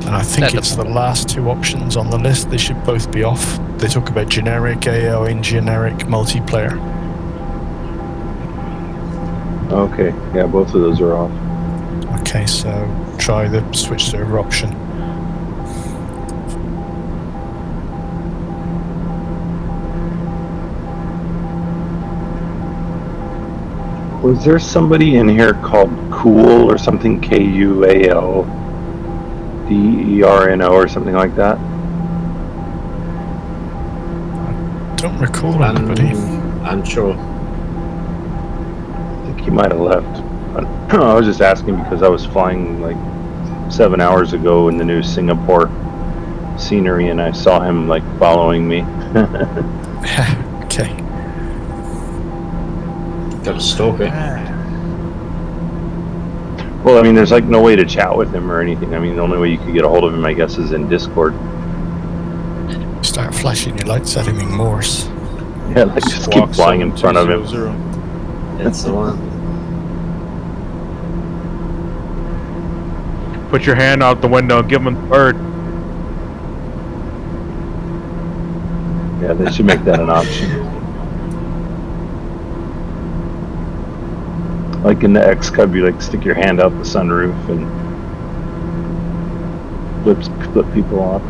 and I think it's the last 2 options on the list. They should both be off. They talk about generic AO and generic multiplayer. Okay, yeah, both of those are off. Okay, so try the switch server option. Was there somebody in here called Cool or something? KUALDERNO or something like that? Don't recall anybody. Unsure. I think he might have left. I was just asking because I was flying like 7 hours ago in the new Singapore scenery and I saw him like following me. Okay. Got a stalker. Well, I mean, there's like no way to chat with him or anything. I mean, the only way you could get a hold of him, I guess, is in Discord. Start flashing your lights at him in Morse. Yeah, like just keep flying in front of him. That's the one. Put your hand out the window and give him a bird. Yeah, they should make that an option. Like in the X Cub, you like stick your hand out the sunroof and flip people off.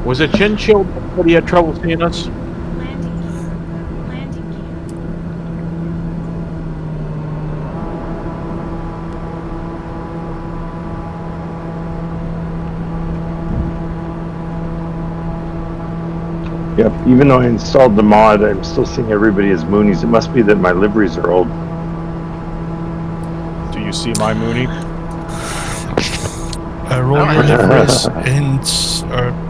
Was it Chin Chill that he had trouble seeing us? Yep, even though I installed the mod, I'm still seeing everybody as Moonies. It must be that my liveries are old. Do you see my Mooney?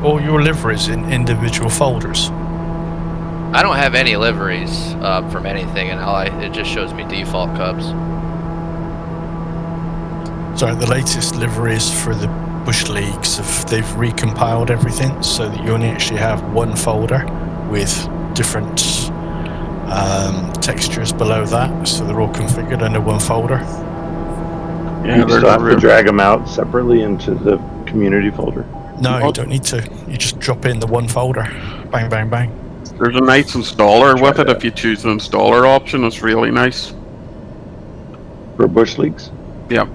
All your liveries in individual folders. I don't have any liveries from anything, and it just shows me default Cubs. So the latest liveries for the Bush Leagues, they've recompiled everything so that you only actually have one folder with different textures below that, so they're all configured under one folder. Yeah, you still have to drag them out separately into the community folder. No, you don't need to. You just drop in the one folder. Bang, bang, bang. There's a nice installer with it if you choose the installer option. It's really nice. For Bush Leagues? Yep.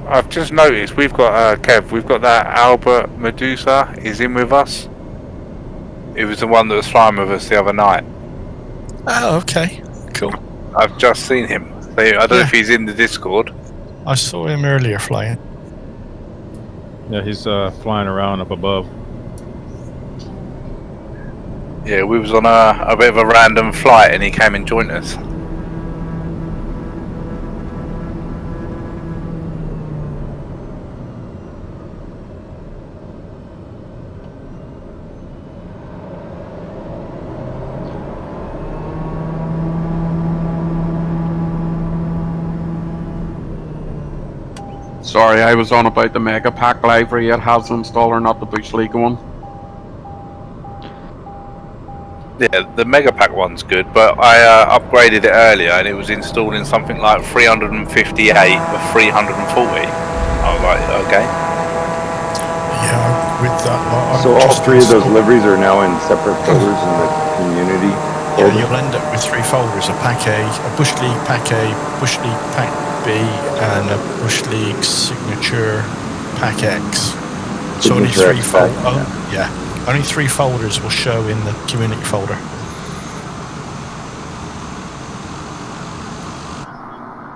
I've just noticed we've got Kev. We've got that Albert Medusa. He's in with us. He was the one that was flying with us the other night. Oh, okay, cool. I've just seen him. I don't know if he's in the Discord. I saw him earlier flying. Yeah, he's flying around up above. Yeah, we was on a bit of a random flight and he came and joined us. Sorry, I was on about the Mega Pack library. It has an installer, not the Bush League one. Yeah, the Mega Pack one's good, but I upgraded it earlier and it was installed in something like 358 or 340. I was like, okay. Yeah, with that lot. So all three of those liveries are now in separate folders in the community folder? Yeah, you'll end up with three folders, a Pack A, a Bush League Pack A, Bush League Pack B, and a Bush League Signature Pack X. So only three folders. Yeah, only three folders will show in the community folder.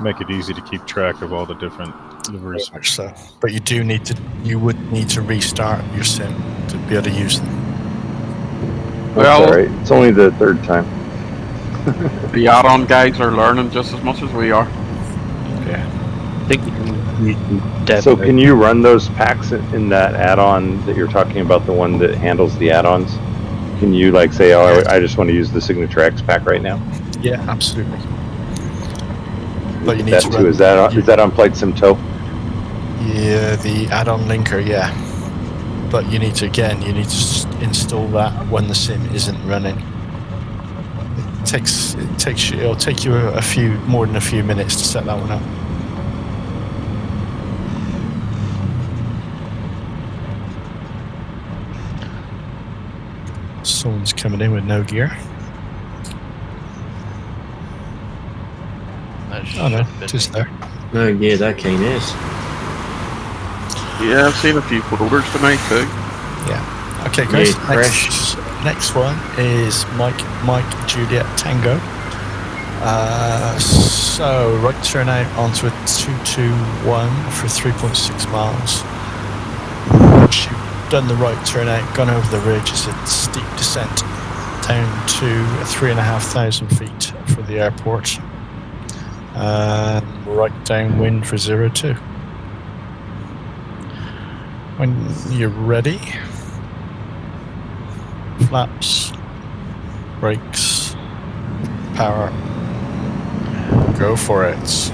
Make it easy to keep track of all the different liveries. So, but you would need to restart your sim to be able to use them. Well, alright. It's only the third time. The add-on guys are learning just as much as we are. Yeah. I think you can So can you run those packs in that add-on that you're talking about, the one that handles the add-ons? Can you like say, oh, I just want to use the Signature X pack right now? Yeah, absolutely. But you need that to too. run, Is that on Flight Sim Tow? Yeah, the add-on linker, yeah. But you need to install that when the sim isn't running. It'll take you more than a few minutes to set that one up. Someone's coming in with no gear. Oh no, just there. No gear, that keen is. Yeah, I've seen a few folders tonight too. Yeah. Okay, guys. Yeah, next one is Mike Juliet Tango. So right turn out onto a 221 for 3.6 miles. Once you've done the right turn out, gone over the ridge, it's a steep descent down to 3,500 feet for the airport. Right downwind for 02. When you're ready, flaps, brakes, power, go for it.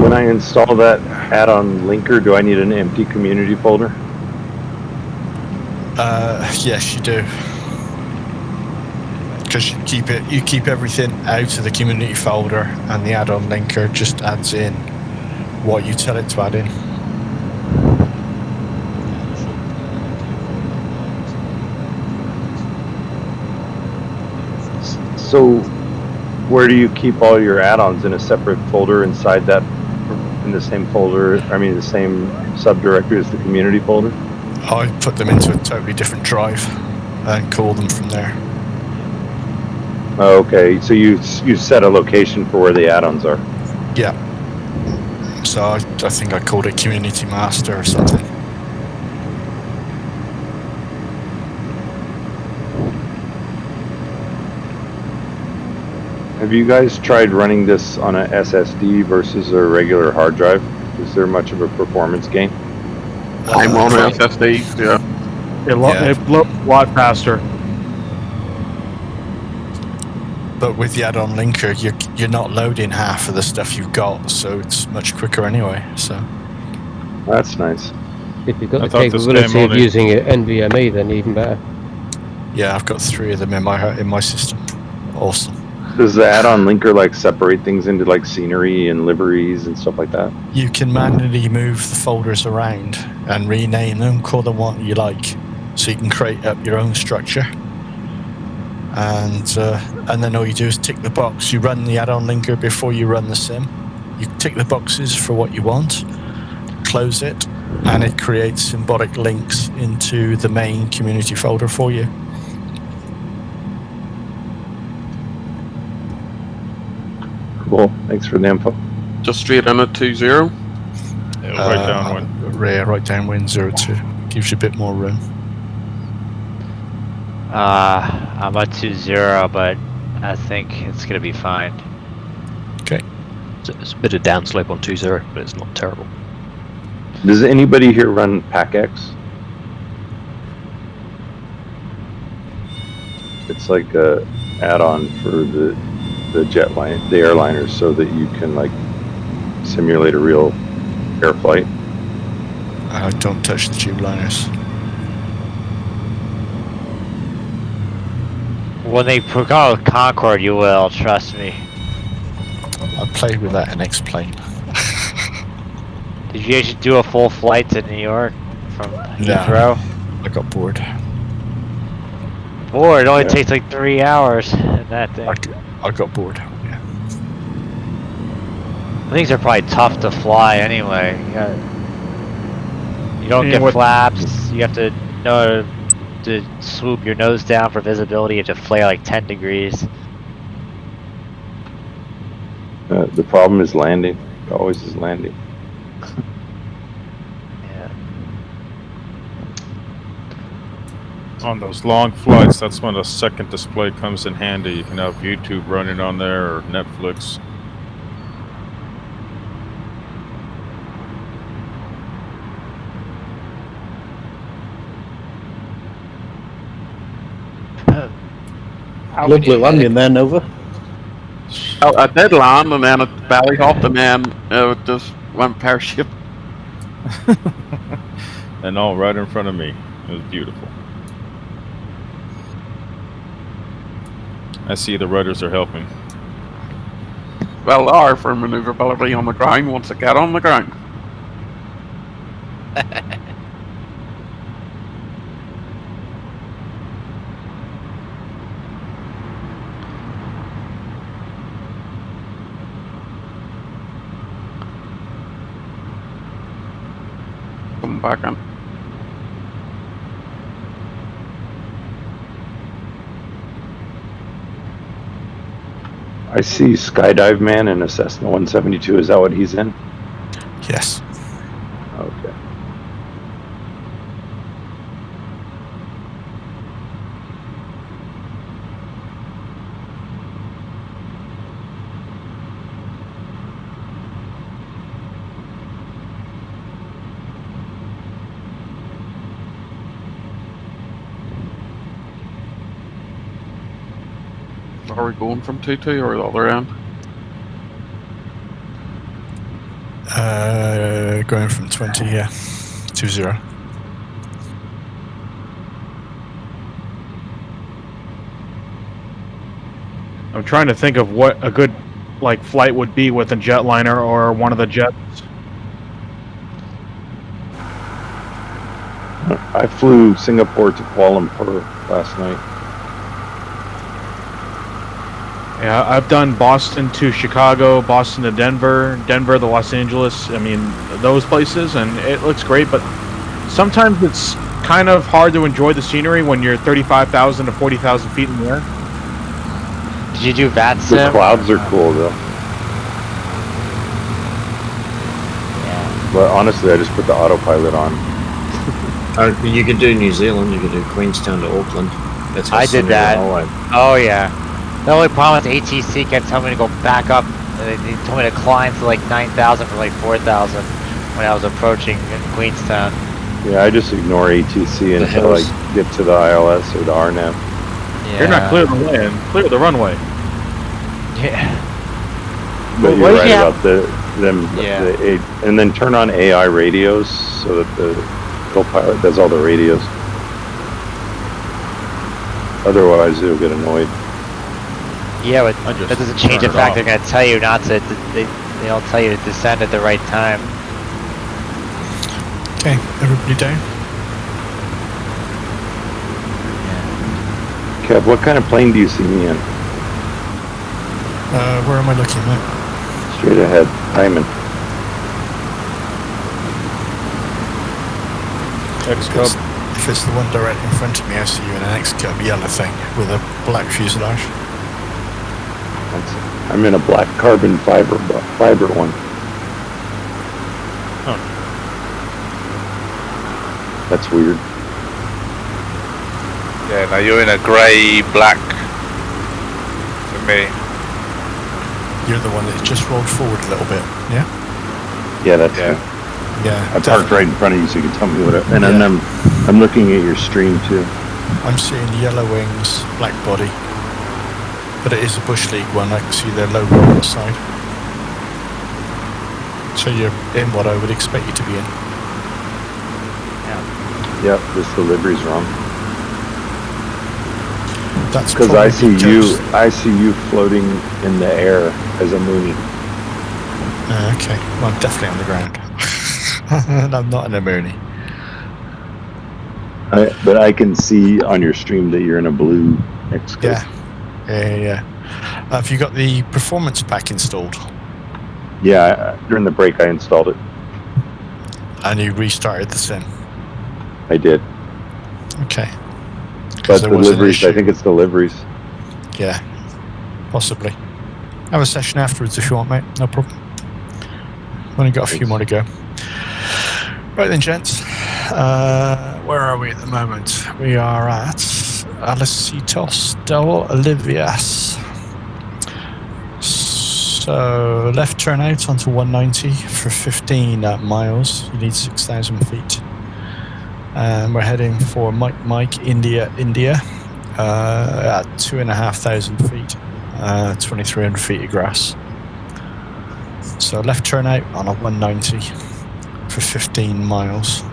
when I install that add-on linker, do I need an empty community folder? Yes, you do. Because you keep everything out of the community folder, and the add-on linker just adds in what you tell it to add in. So, where do you keep all your add-ons, in a separate folder inside that, in the same folder? I mean, the same subdirectory as the community folder? I put them into a totally different drive and call them from there. Okay, so you set a location for where the add-ons are. Yeah. So I think I called it Community Master or something. Have you guys tried running this on a SSD versus a regular hard drive? Is there much of a performance gain? I'm on SSD, yeah. It loads a lot faster. But with the add-on linker, you're not loading half of the stuff you've got, so it's much quicker anyway. So that's nice. If you've got the capability of using it NVMe, then even better. Yeah, I've got 3 of them in my system. Awesome. Does the add-on linker like separate things into like scenery and liveries and stuff like that? You can manually move the folders around and rename them, call them what you like, so you can create up your own structure. And then all you do is tick the box. You run the add-on linker before you run the sim. You tick the boxes for what you want, close it, and it creates symbolic links into the main community folder for you. Cool. Thanks for the info. Just straight in at 2-0. Yeah, write down one. Write down win 02. Gives you a bit more room. I'm at 2-0, but I think it's gonna be fine. Okay. It's a bit of downslope on 2-0, but it's not terrible. Does anybody here run PackX? It's like a add-on for the airliners, so that you can like simulate a real air flight. I don't touch the tube liners. When they put out Concorde, you will, trust me. I played with that in X-Plane. Did you actually do a full flight to New York from Heathrow? I got bored. Bored? It only takes like 3 hours in that thing. I got bored. Yeah. Things are probably tough to fly anyway. You don't get flaps. You have to know to swoop your nose down for visibility. You have to flare like 10 degrees. The problem is landing. It always is landing. Yeah. On those long flights, that's when the second display comes in handy. You can have YouTube running on there or Netflix. Lovely landing there, Nova. I did land, and then it belly hopped, and then it just went parachute. And all right in front of me. It was beautiful. I see the rudders are helping. Well, they are for maneuverability on the ground once they get on the ground. Come back in. I see Skydive Man in a Cessna 172. Is that what he's in? Yes. Okay. Are we going from 2-2 or the other end? Going from 20, yeah, 20. I'm trying to think of what a good like flight would be with a jetliner or one of the jets. I flew Singapore to Kuala Lumpur last night. Yeah, I've done Boston to Chicago, Boston to Denver, Denver to Los Angeles. I mean, those places, and it looks great, but sometimes it's kind of hard to enjoy the scenery when you're 35,000 to 40,000 feet in the air. Did you do VAT The sim? clouds are cool though. Yeah. But honestly, I just put the autopilot on. You could do New Zealand. You could do Queenstown to Auckland. That's I did that. Highway. Oh yeah. The only problem with ATC kept telling me to go back up. They told me to climb to like 9,000 from like 4,000 when I was approaching Queenstown. Yeah, I just ignore ATC until I get to the ILS or the RNAV. Yeah. You're not clear the way, clear the runway. Yeah. But Well, you're what did right you about them. Yeah. And then turn on AI radios so that the co-pilot does all the radios. Otherwise, you'll get annoyed. Yeah, but that doesn't change the fact they're going to tell you not to. They don't tell you to descend at the right time. Okay, everybody down. Kev, what kind of plane do you see me in? Where am I looking at? Straight ahead, Hyman. X-Cub. If it's the one direct in front of me, I see you in an X-Cub yellow thing with a black fuselage. I'm in a black carbon fiber one. Huh. That's weird. Yeah, now you're in a grey, black. For me. You're the one that just rolled forward a little bit, yeah? Yeah, that's Yeah. me. Yeah. I parked right in front of you, so you can tell me what. And then I'm looking at your stream too. I'm seeing yellow wings, black body. But it is a Bush League one, I can see their logo on the side. So you're in what I would expect you to be in. Yep, this delivery's wrong. That's because I see because- I see you floating in the air as a Mooney. Okay, well, I'm definitely on the ground. And I'm not in a Mooney. But I can see on your stream that you're in a blue X-Cub. Yeah. Have you got the performance pack installed? Yeah, during the break I installed it. And you restarted the sim? I did. Okay. But there was an deliveries, I issue. think it's deliveries. Yeah, possibly. Have a session afterwards if you want, mate. No problem. Only got a few more to go. Right then, gents. Where are we at the moment? We are at Alicitos del Olivias. So left turn out onto 190 for 15 miles. You need 6,000 feet. And we're heading for Mike, India, at 2,500 feet, 2,300 feet of grass. So left turn out on a 190 for 15 miles.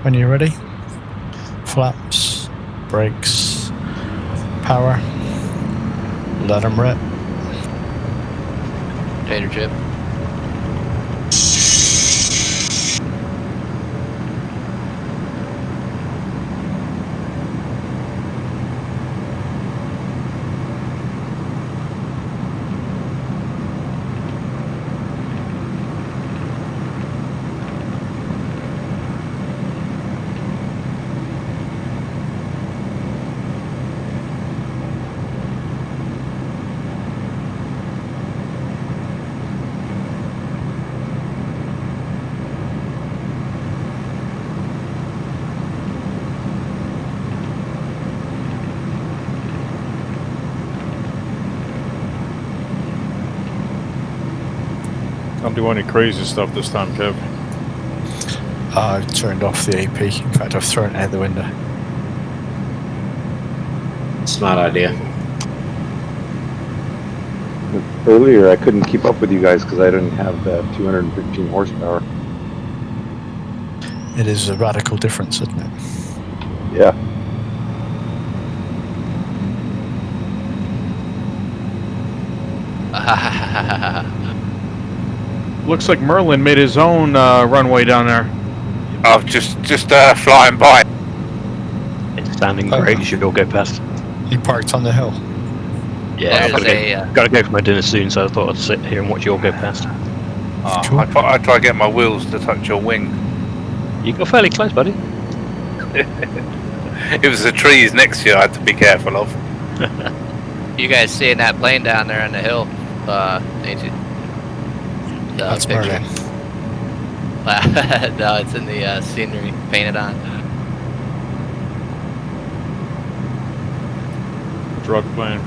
When you're ready, flaps, brakes, power, let them rip. Tater chip. Don't do any crazy stuff this time, Kev. I've turned off the AP. In fact, I've thrown it out the window. Smart idea. Earlier, I couldn't keep up with you guys because I didn't have that 215 horsepower. It is a radical difference, isn't it? Yeah. Looks like Merlin made his own runway down there. I've just flying by. It's standing great. You should all go past. He parked on the hill. Yeah, I've got to go for my dinner soon, so I thought I'd sit here and watch you all go past. I try to get my wheels to touch your wing. You got fairly close, buddy. It was the trees next to you I had to be careful of. You guys seeing that plane down there on the hill? Ain't you? That's picture. No, it's in the scenery painted on. Drug plane.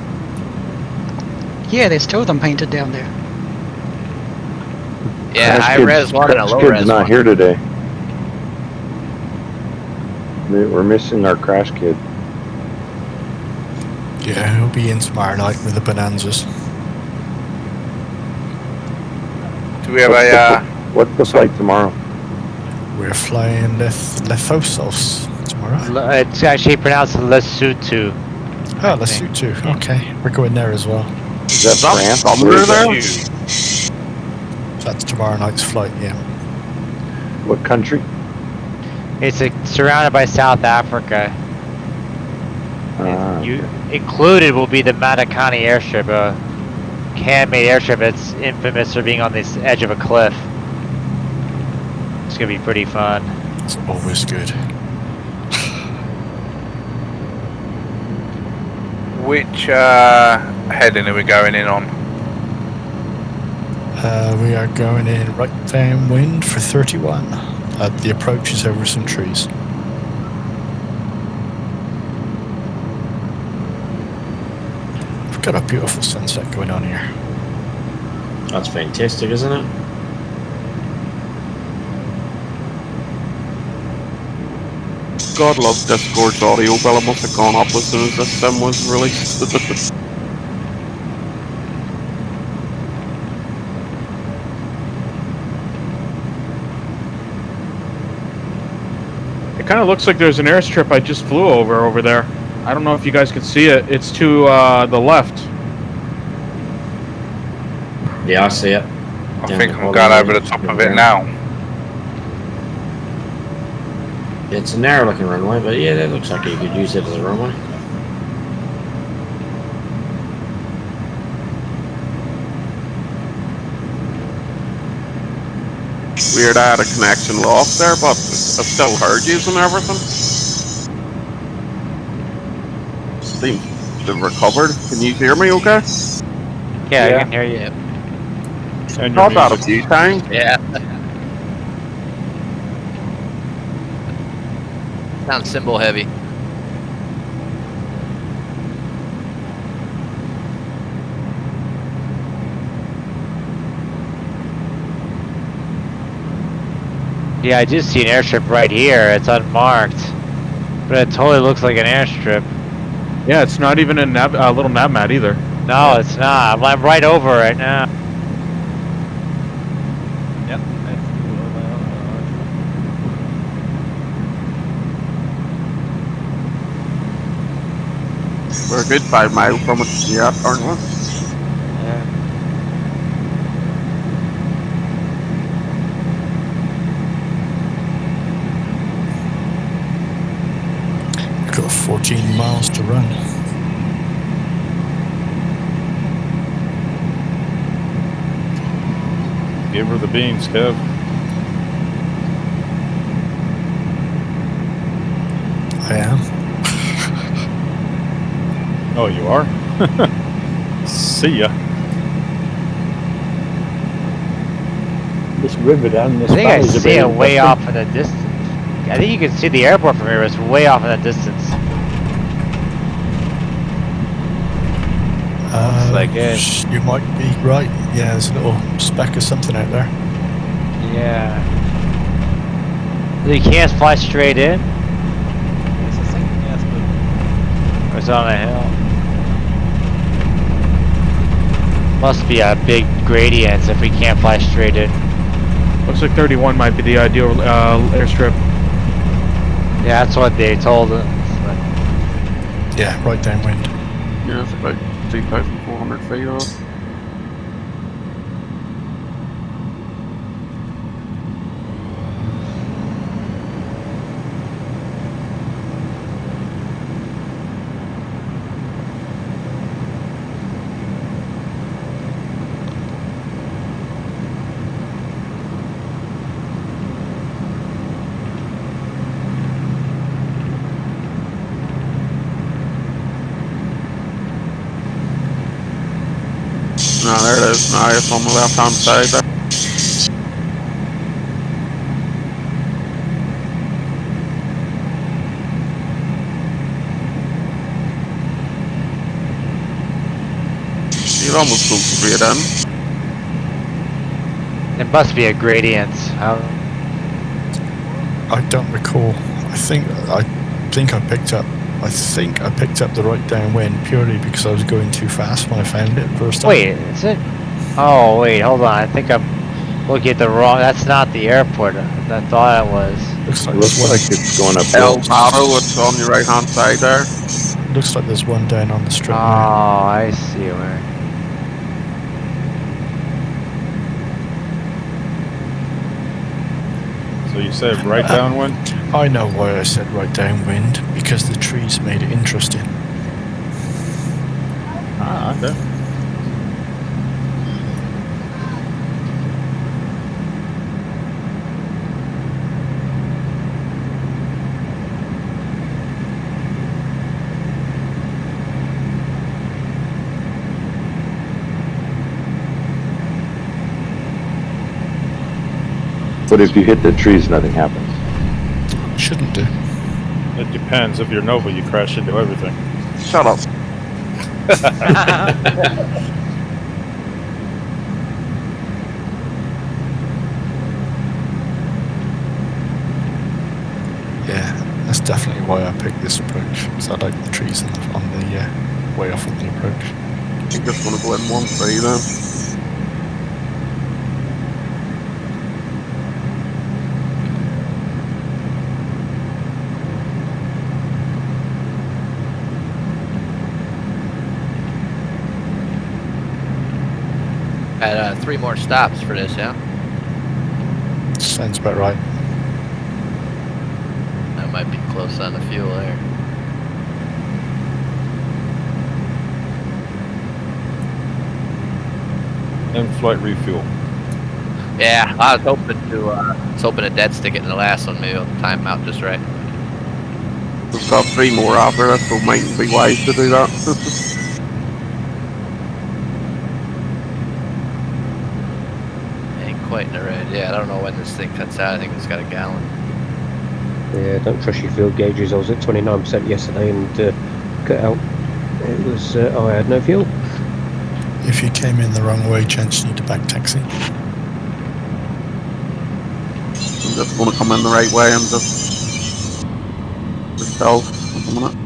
Yeah, there's two of them painted down there. Yeah, Crash high res one and a Crash low Kid's res not one. here today. We're missing our Crash Kid. Yeah, he'll be in tomorrow night with the Bonanzas. Do we have What's the flight tomorrow? We're flying Lefosos tomorrow. It's actually pronounced Lesotho. Oh, Lesotho. Okay, we're going there as well. Is that France? Where That's tomorrow night's flight, yeah. What country? It's surrounded by South Africa. Included will be the Matakani airstrip, a handmade airstrip that's infamous for being on this edge of a cliff. It's gonna be pretty fun. It's always good. Which heading are we going in on? We are going in right downwind for 31. The approach is over some trees. We've got a beautiful sunset going on here. That's fantastic, isn't it? God love Discord's audio bill. It must have gone up as soon as this sim was released. It kind of looks like there's an airstrip I just flew over there. I don't know if you guys can see it. It's to the left. Yeah, I see it. I think I'm going over the top of it now. It's a narrow looking runway, but yeah, that looks like you could use it as a runway. Weird, I had a connection lost there, but I still heard you and everything. Seems to have recovered. Can you hear me okay? Yeah, I can hear you. I've thought that a few times. Yeah. Sounds symbol heavy. Yeah, I just see an airstrip right here. It's unmarked, but it totally looks like an airstrip. Yeah, it's not even a little nav mat either. No, it's not. I'm right over right now. Yep. We're a good 5 miles from it, yeah, aren't we? We've got 14 miles to run. Give her the beans, Kev. I am. Oh, you are? See ya. This river down this I think I valley's a see bit it way interesting. off in the distance. I think you can see the airport from here. It's way off in the distance. like it. You might be right. Yeah, there's a little speck of something out there. Yeah. You can't fly straight in? It's a second gas, Or it's on a hill? Must be a big gradient if we can't fly straight in. Looks like 31 might be the ideal airstrip. Yeah, that's what they told us. Yeah, right downwind. Yeah, it's about 2,400 feet off. No, there it is. No, it's on the left hand side there. You'd almost go straight in. It must be a gradient. I don't recall. I think I picked up the right downwind purely because I was going too fast when I found it first time. Wait, is it? Oh, wait, hold on. I think I'm looking at the wrong. That's not the airport. I thought it was. Looks like it's going up. El Pato, it's on your right hand side there. Looks like there's one down on the strip. Oh, I see where. So you said right downwind? I know why I said right downwind, because the trees made it interesting. Ah, okay. But if you hit the trees, nothing happens. Shouldn't do. It depends. If you're Nova, you crash into everything. Shut up. Yeah, that's definitely why I picked this approach. Because I like the trees on the way off on the approach. I'm just gonna go in 1-3 then. At 3 more stops for this, yeah? Sounds about right. That might be close on the fuel there. In-flight refuel. Yeah, I was hoping to dead stick it in the last one, maybe I'll time out just right. We've got 3 more after this, so it mightn't be wise to do that. Quite in the red. Yeah, I don't know when this thing cuts out. I think it's got a gallon. Yeah, don't trust your fuel gauges. I was at 29% yesterday and cut out. It was, I had no fuel. If you came in the wrong way, chance you need to back taxi. I'm just gonna come in the right way and just stealth at the minute.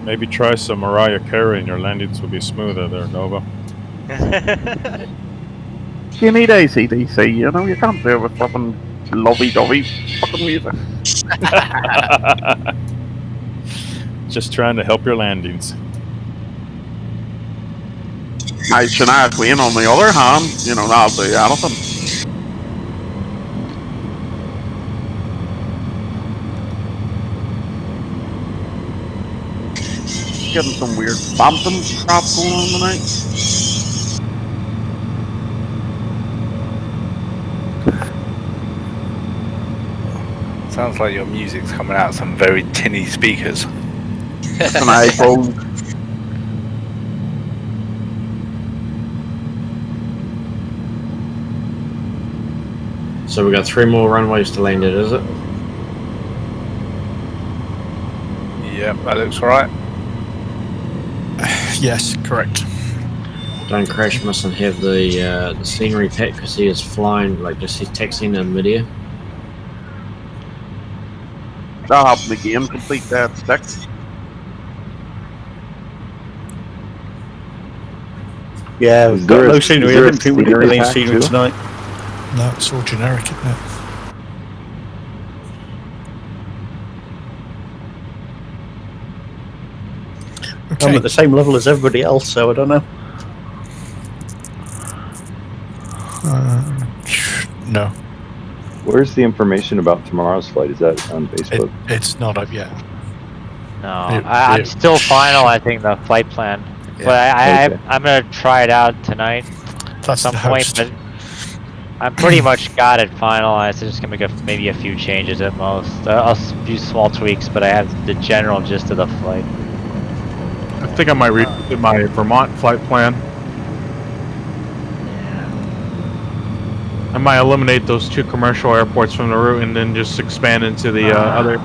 Maybe try some Mariah Carey and your landings will be smoother there, Nova. You need AC/DC, you know, you can't do it with fucking lovey-dovey fucking music. Just trying to help your landings. Shania Twain, on the other hand, you know, that'll do anything. Getting some weird phantom crap going on tonight. Sounds like your music's coming out of some very tinny speakers. It's an iPhone. So we got 3 more runways to land it, is it? Yep, that looks right. Yes, correct. Don't crash mustn't have the scenery pack because he is flying, like just he's taxiing in midair. That happened again, complete dead stick. Yeah, we've got no scenery. I didn't think we did any pack scenery too? tonight. No, it's all generic, isn't it? I'm Okay. at the same level as everybody else, so I don't know. No, Where's the information about tomorrow's flight? Is that on Facebook? it's not up yet. No, It- I'm it- still finalizing the flight plan. Yeah. But Okay. I'm gonna try it out tonight That's at some the point. host. But I'm pretty much got it finalized. I'm just gonna make maybe a few changes at most. A few small tweaks, but I have the general gist of the flight. I think I might read my Vermont flight plan. I might eliminate those 2 commercial airports from the route and then just expand into the other.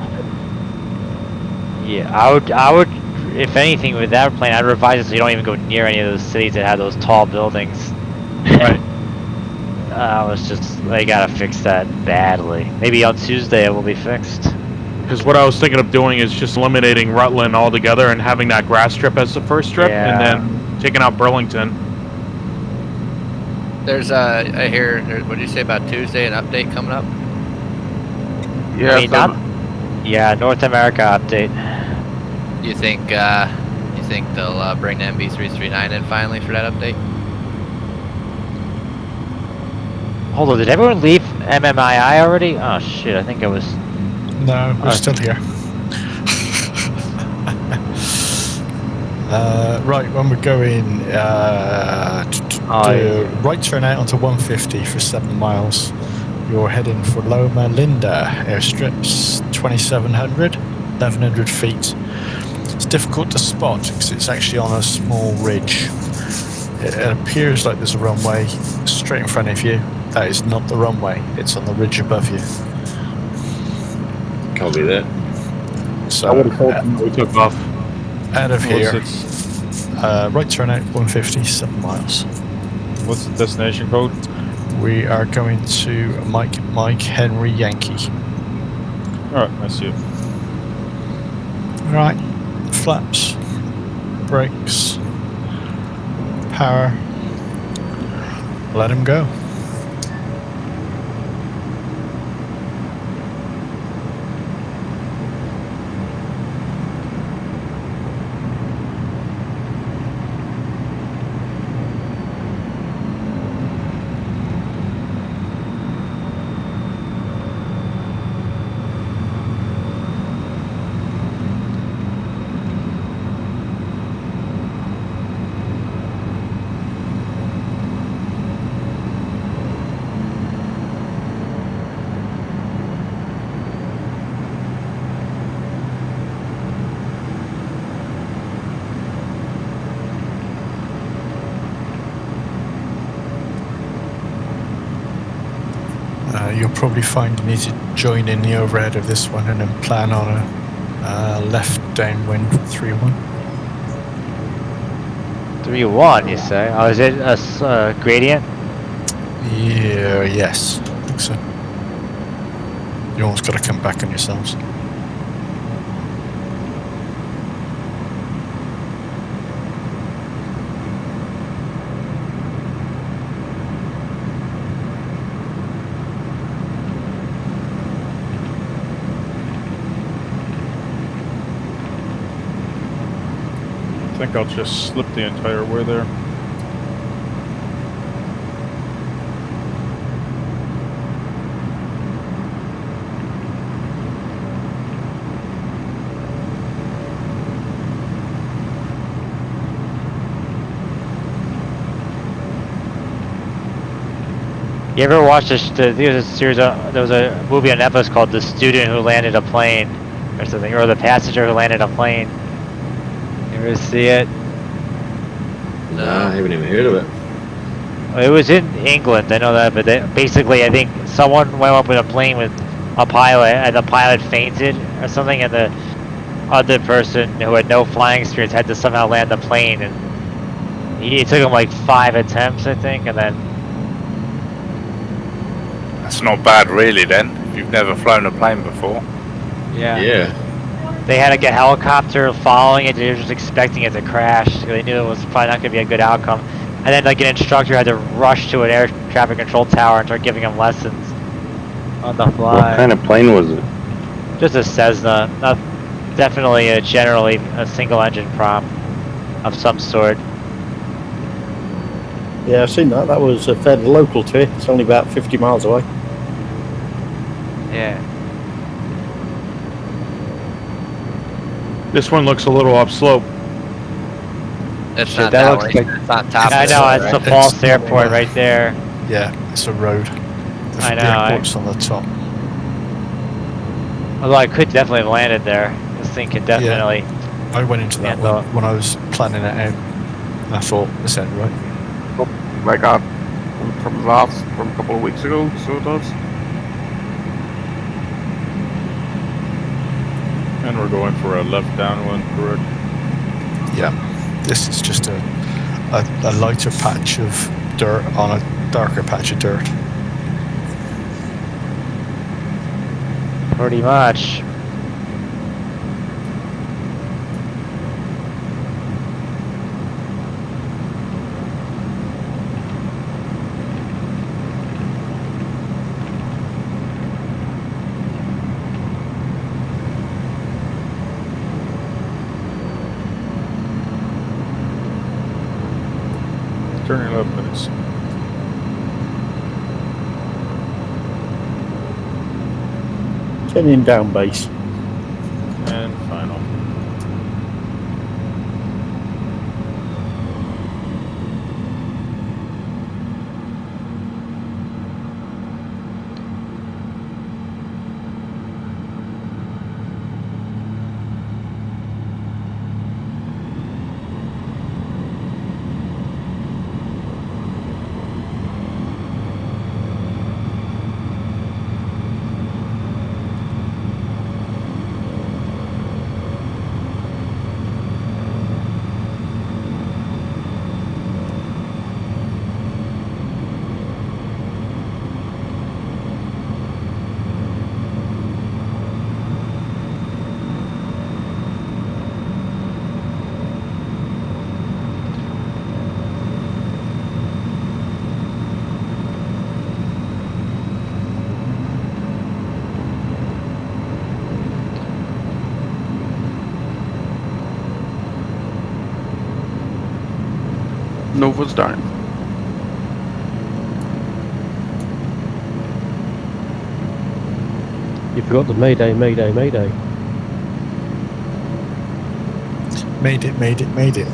Yeah, I would, if anything, with that plan, I'd revise it so you don't even go near any of those cities that have those tall buildings. Right. They gotta fix that badly. Maybe on Tuesday it will be fixed. Because what I was thinking of doing is just eliminating Rutland altogether and having that grass strip as the first strip, and then taking out Burlington. There's I hear. What did you say about Tuesday? An update coming up? Yeah, I mean, North America update. You think they'll bring the MB339 in finally for that update? Hold on, did everyone leave MMII already? Oh shit, I think I was. No, we're still here. Right, when we're going right turn out onto 150 for 7 miles. You're heading for Loma Linda airstrips, 2,700, 1,100 feet. It's difficult to spot because it's actually on a small ridge. It appears like there's a runway straight in front of you. That is not the runway, it's on the ridge above you. Can't be that. So, I would have thought We took off. out of here, What's right turn out 150, 7 miles. What's the destination code? We are going to Mike Henry Yankee. Alright, I see it. Right, flaps, brakes, power. Let him go. You'll probably find you need to join in the overhead of this one and then plan on a left downwind 3-1. 3-1, you say? Oh, is it a gradient? Yeah, yes, I think so. You almost got to come back on yourselves. I think I'll just slip the entire way there. You ever watch there was a movie on Netflix called The Student Who Landed a Plane, or something, or The Passenger Who Landed a Plane? You ever see it? No, I haven't even heard of it. It was in England, I know that, but basically I think someone went up with a plane with a pilot, and the pilot fainted or something, and the other person who had no flying experience had to somehow land the plane, and it took him like 5 attempts, I think, and then... That's not bad, really. Then if you've never flown a plane before. Yeah. Yeah. They had like a helicopter following it. They were just expecting it to crash. They knew it was probably not going to be a good outcome. And then like an instructor had to rush to an air traffic control tower and start giving him lessons on the fly. What kind of plane was it? Just a Cessna, not definitely generally a single engine prop of some sort. Yeah, I've seen that. That was fairly local to it. It's only about 50 miles away. Yeah. This one looks a little upslope. It's Yeah, not that that looks way. like- It's on top I of know, it, it's right? the false airport right there. Yeah, it's a road. I The know, airport's on the top. Although I could definitely have landed there. This thing could definitely. I went into that handle one when I was planning it out. I thought this sounded right. Like that from a couple of weeks ago, so it does. And we're going for a left downwind, correct? Yeah, this is just a lighter patch of dirt on a darker patch of dirt. Pretty much. Turning left minutes. Turning down base. And final. Nova's down. You forgot the Mayday, Mayday, Mayday. Made it, made it, made it.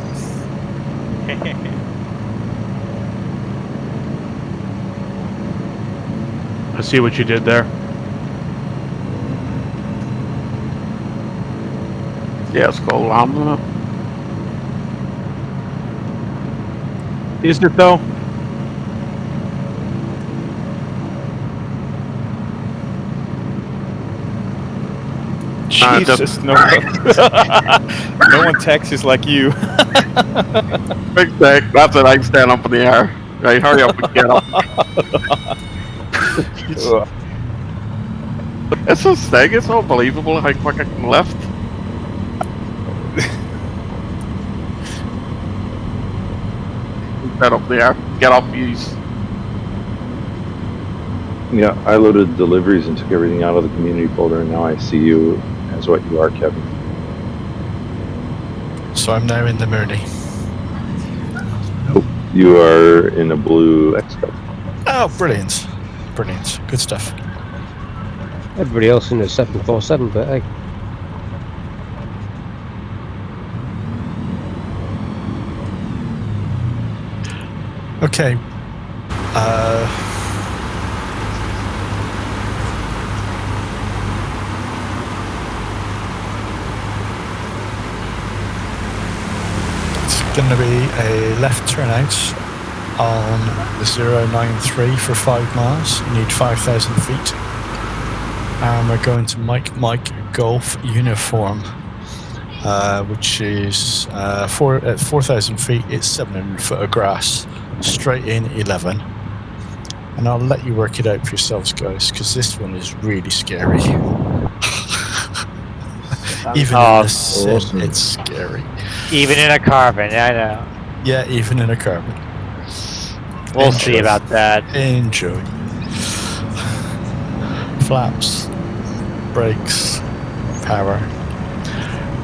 I see what you did there. Yeah, it's called lambda. Is it though? Jesus, no one Texas like you. Big dick. That's it. I can stand up in the air. Right, hurry up and get up. It's so sick. It's unbelievable how quick I can lift. Get up there. Get up, use. Yeah, I loaded deliveries and took everything out of the community folder, and now I see you as what you are, Kevin. So I'm now in the Mooney. Nope, you are in a blue X-Cup. Oh, brilliant. Brilliant. Good stuff. Everybody else in the 747, but hey. Okay. It's going to be a left turnout on the 093 for 5 miles. You need 5,000 feet. And we're going to Mike Golf Uniform, which is 4,000 feet. It's 700 foot of grass. Straight in 11. And I'll let you work it out for yourselves, guys, because this one is really scary. Even in the sim, it's scary. Even in a carbon, I know. Yeah, even in a carbon. We'll see about that. Enjoy. Flaps, brakes, power.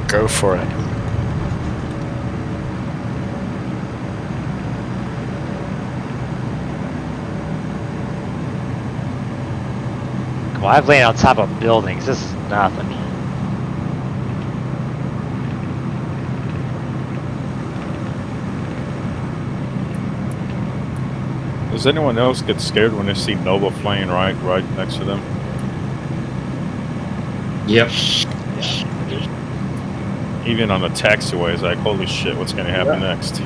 Go for it. Come on, I've laid on top of buildings. This is nothing. Does anyone else get scared when they see Nova flying right next to them? Yep. Even on the taxiway, it's like, holy shit, what's gonna happen next?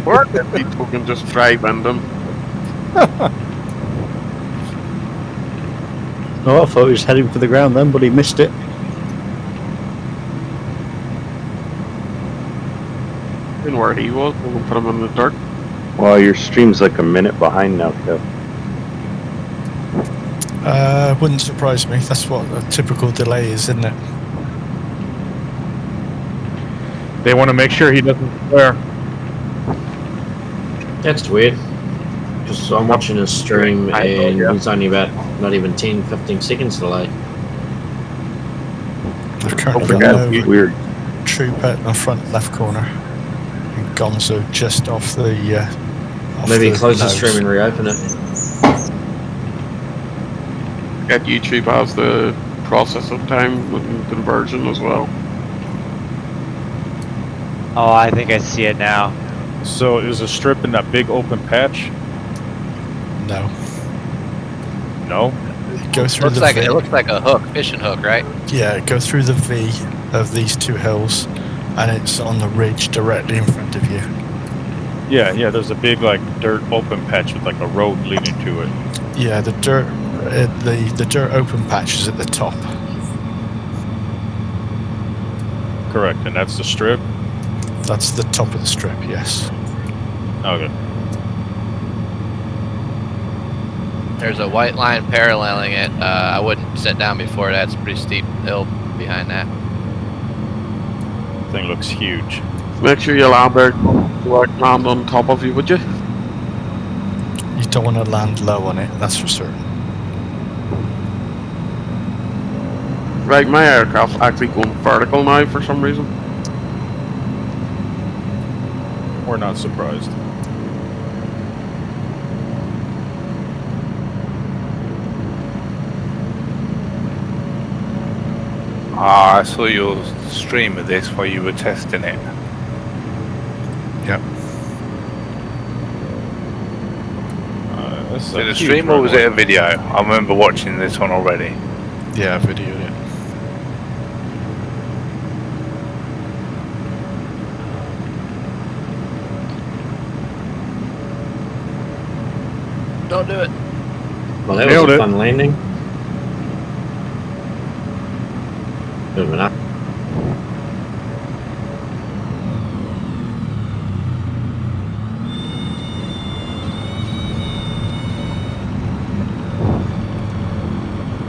Or people can just drive in them. Oh, I thought he was heading for the ground then, but he missed it. In where he was, we'll put him in the dirt. Well, your stream's like a minute behind now, Kev. Wouldn't surprise me. That's what a typical delay is, isn't it? They want to make sure he doesn't swear. That's weird. Because I'm watching his stream and he's only about not even 10-15 seconds delay. I've currently got no weird troop out in the front left corner. And Gonzo just off the. Off Maybe the close the nose. stream and reopen it. Get YouTube has the processing time with conversion as well. Oh, I think I see it now. So is a strip in that big open patch? No. No? Go through Looks the like V. it looks like a hook, fishing hook, right? Yeah, go through the V of these two hills, and it's on the ridge directly in front of you. Yeah, there's a big like dirt open patch with like a road leading to it. Yeah, the dirt open patch is at the top. Correct, and that's the strip? That's the top of the strip, yes. Okay. There's a white line paralleling it. I wouldn't sit down before that. It's a pretty steep hill behind that. Thing looks huge. Make sure you land on top of you, would you? You don't want to land low on it, that's for certain. Right, my aircraft's actually going vertical now for some reason. We're not surprised. I saw your stream of this while you were testing it. Yep. Was it a stream or was it a video? I remember watching this one already. Yeah, I videoed it. Don't do it. Well, that was a fun landing. Moving up.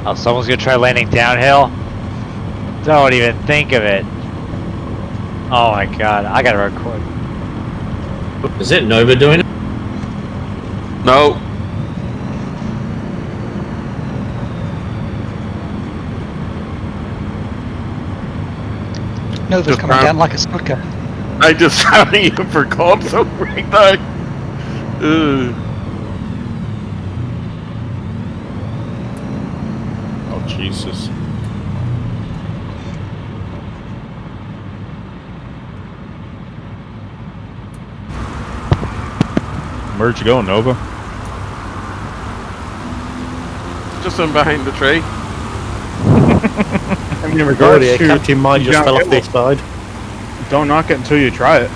Oh, someone's gonna try landing downhill? Don't even think of it. Oh my god, I gotta record. Is it Nova doing it? No. Nova's Just coming round- down like a scooter. I just haven't even forgot something right now. Oh, Jesus. Where'd you go, Nova? Just in behind the tree. I mean, in Oh regards dear, to Captain Mine just fell off this side. Don't knock it until you try it.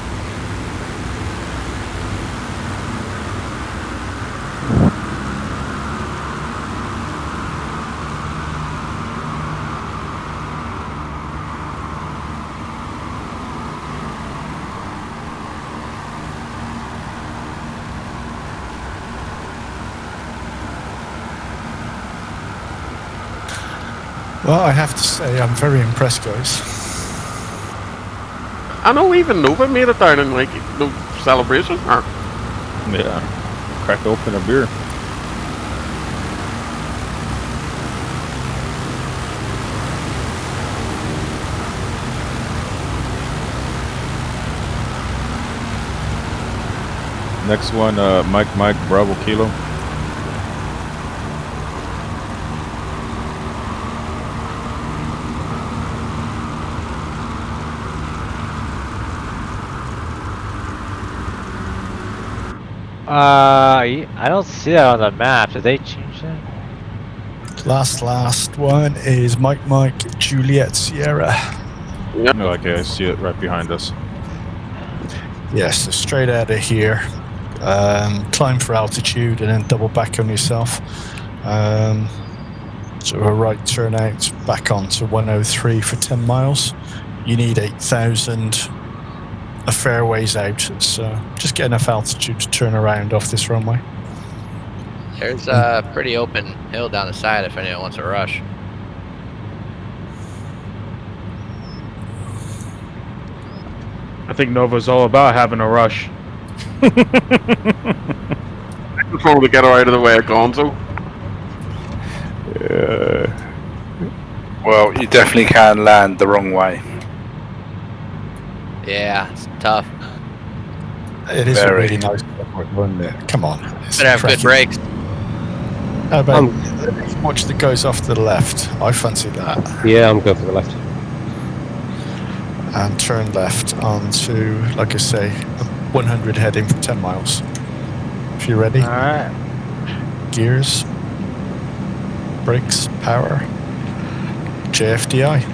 Well, I have to say, I'm very impressed, guys. I know even Nova made it down in like no celebration. Or Yeah. Crack open a beer. Next one, Mike Bravo Kilo. I don't see that on the map. Did they change that? Last one is Mike Juliet Sierra. Yep. No, okay, I see it right behind us. Yes, so straight out of here. Climb for altitude and then double back on yourself. So a right turnout back onto 103 for 10 miles. You need 8,000 a fair ways out, so just get enough altitude to turn around off this runway. There's a pretty open hill down the side if anyone wants to rush. I think Nova's all about having a rush. Control to get her out of the way of Gonzo. Well, you definitely can land the wrong way. Yeah, it's tough. It is Very. a really nice run there. Come on. It's Better have good cracking. brakes. How about watch that goes off to the left? I fancy that. Yeah, I'm going for the left. And turn left onto, like I say, 100 heading for 10 miles. If you're ready. Alright. Gears. Brakes. Power. JFDI.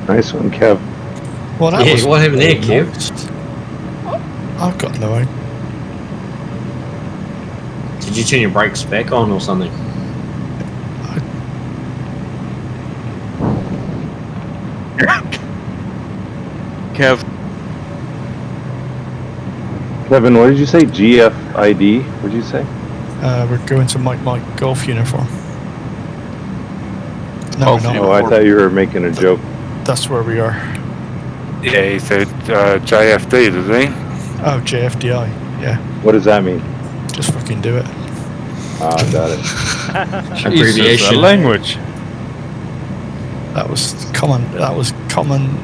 Nice one, Kev. Well, that Yeah, was what happened there, Kev? I've got no idea. Did you turn your brakes back on or something? Kev, Kevin, what did you say? GFID? What did you say? We're going to Mike Golf uniform. No, we're not. Oh, I thought you were making a joke. That's where we are. Yeah, he said JFD, does he? Oh, JFDI. Yeah. What does that mean? Just fucking do it. Ah, got it. Jesus, that language. That was common. That was common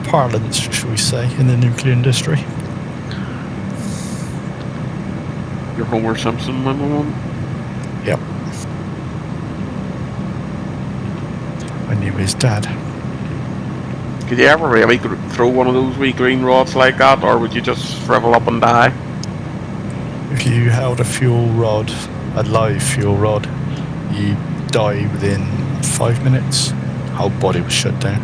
parlance, shall we say, in the nuclear industry. your Homer Simpson one? Yep. I knew his dad. Could you ever really throw one of those wee green rods like that, or would you just shrivel up and die? If you held a fuel rod, a live fuel rod, you die within 5 minutes. Whole body was shut down.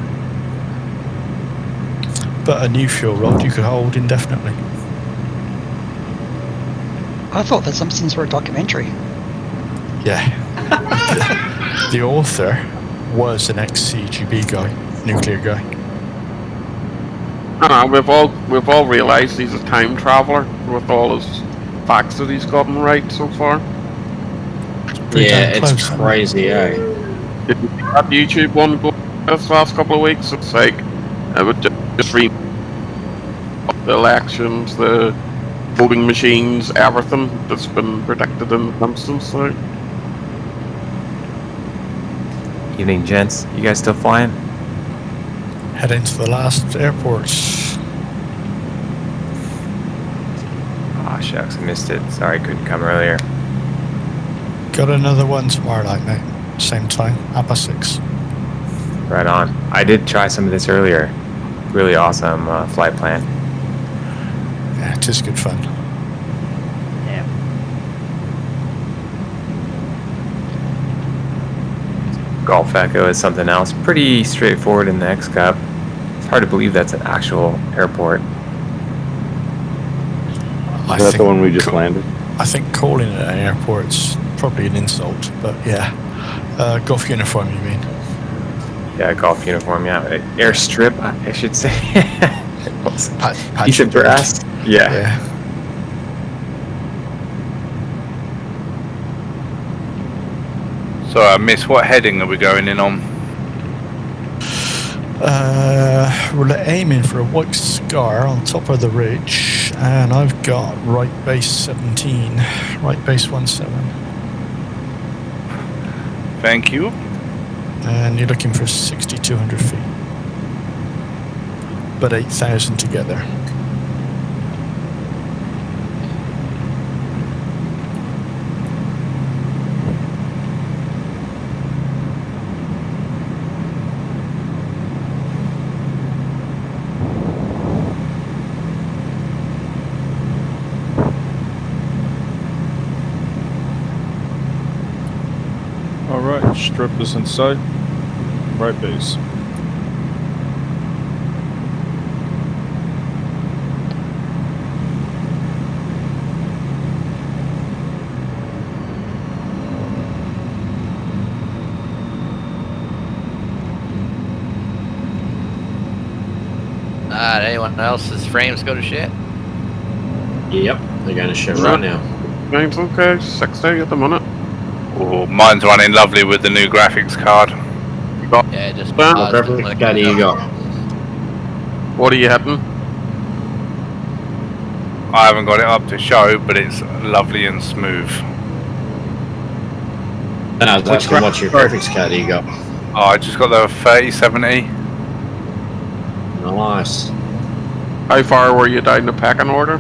But a new fuel rod you could hold indefinitely. I thought The Simpsons were a documentary. Yeah. The author was an ex-CGB guy, nuclear guy. We've all realised he's a time traveller with all his facts that he's gotten right so far. Yeah, it's crazy, eh? Did you see that YouTube one go this last couple of weeks? It's like I would just read the elections, the voting machines, everything that's been predicted in The Simpsons. So. Evening, gents. You guys still flying? Heading to the last airports. Aw, shucks, I missed it. Sorry I couldn't come earlier. Got another one tomorrow night, mate. Same time, 6:30. Right on. I did try some of this earlier. Really awesome flight plan. Yeah, it is good fun. Yeah. Golf Echo is something else. Pretty straightforward in the X Cup. It's hard to believe that's an actual airport. Is that the one we just landed? I think calling it an airport's probably an insult, but yeah. Golf uniform, you mean? Yeah, golf uniform, yeah. Airstrip, I should say. Patch Piece of grass. Yeah. So Sorry, I missed. What heading are we going in on? We're aiming for a white scar on top of the ridge, and I've got right base 17, right base 17. Thank you. And you're looking for 6,200 feet, but 8,000 to get there. Alright, strip is in sight. Right base. Anyone else's frames go to shit? Yep, they're going to shit right now. Game's okay, 60 at the minute. Oh, mine's running lovely with the new graphics card. Yeah, just What graphics card do you got? What are you hitting? I haven't got it up to show, but it's lovely and smooth. No, I was asking what your graphics card do you got? Oh, I just got the 3070. Nice. How far were you down the pecking order?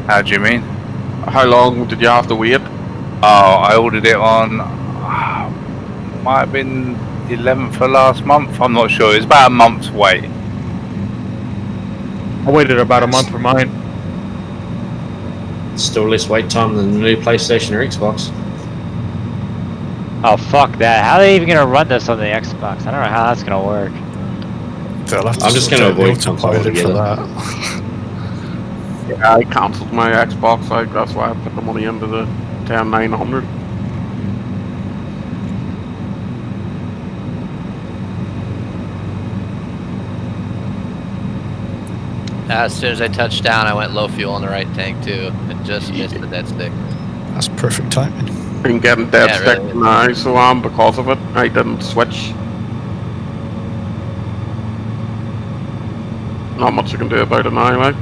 How do you mean? How long did you have to wait? Oh, I ordered it on, might have been 11th of last month, I'm not sure. It's about a month's wait. I waited about a month for mine. Still less wait time than the new PlayStation or Xbox. Oh fuck that! How are they even gonna run this on the Xbox? I don't know how that's gonna work. I'm just gonna avoid console altogether. Yeah, I cancelled my Xbox. That's why I put the money into the 10900. As soon as I touched down, I went low fuel on the right tank too, and just missed the dead stick. That's perfect timing. I'm getting dead Yeah, stick really. now, so because of it, I didn't switch. Not much you can do about it now, like.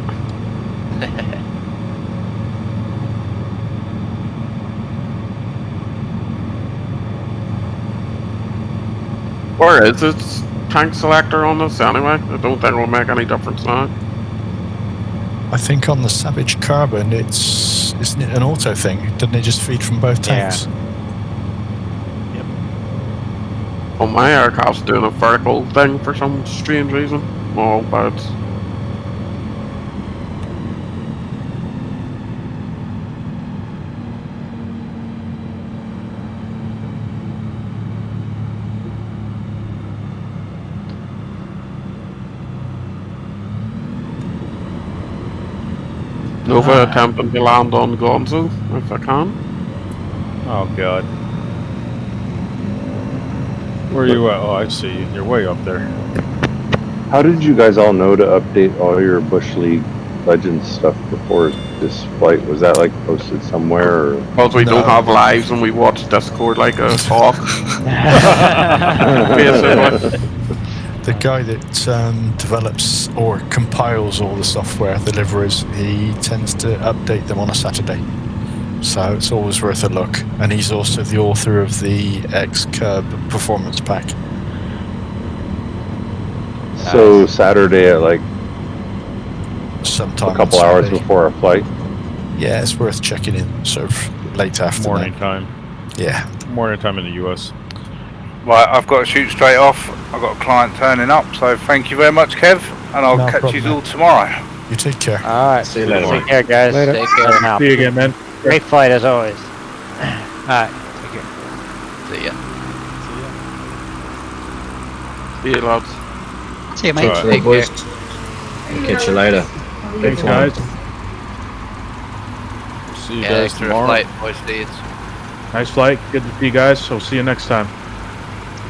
Where is its tank selector on this anyway? I don't think it will make any difference now. I think on the Savage Carbon, isn't it an auto thing? Doesn't it just feed from both tanks? Well, my aircraft's doing a vertical thing for some strange reason. Oh, but Nova attempting to land on Gonzo, if I can. Oh god. Where are you at? Oh, I see you. You're way up there. How did you guys all know to update all your Bush League Legends stuff before this flight? Was that like posted somewhere? Or? Because we don't have lives and we watch Discord like a hawk. Basically. The guy that develops or compiles all the software, the deliverers, he tends to update them on a Saturday. So it's always worth a look. And he's also the author of the X-Curb Performance Pack. So Saturday at like sometime a couple hours before our flight? Yeah, it's worth checking in sort of late afternoon. Morning time. Yeah. Morning time in the US. Right, I've got to shoot straight off. I've got a client turning up, so thank you very much, Kev, and I'll No catch problem, you all tomorrow. You take care. Alright. See you later. Take care, guys. Later. Take care. See you again, man. Great flight as always. Alright. Take care. See ya. See you, lads. See you, mate. Alright. Hey, boys. Catch you later. Thanks, guys. See you Yeah, guys thanks for the tomorrow. flight, boys. Steeds. Nice flight. Good to see you guys. So see you next time.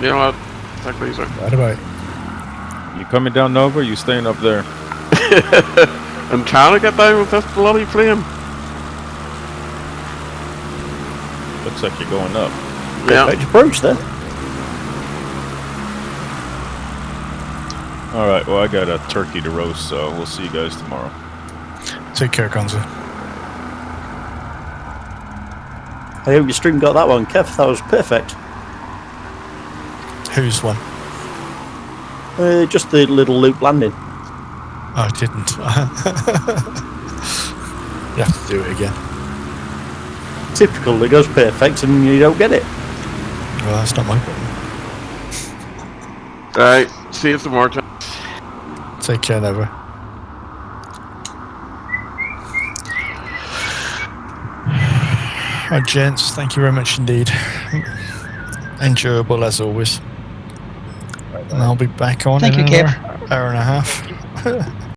You know what? Take it easy. Bye-bye. You coming down Nova or you staying up there? I'm trying to get down with this bloody plane. Looks like you're going up. Yeah. Perfect approach there. All right. Well, I got a turkey to roast, so we'll see you guys tomorrow. Take care, Gonzo. I hope your stream got that one, Kev. That was perfect. Whose one? Just the little loop landing. Oh, I didn't. You have to do it again. Typical, it goes perfect and you don't get it. Well, that's not my problem. Alright, see you tomorrow. Take care, Never. Right, gents, thank you very much indeed. Enjoyable as always. And I'll be back on Thank in you, another Kev. hour and a half.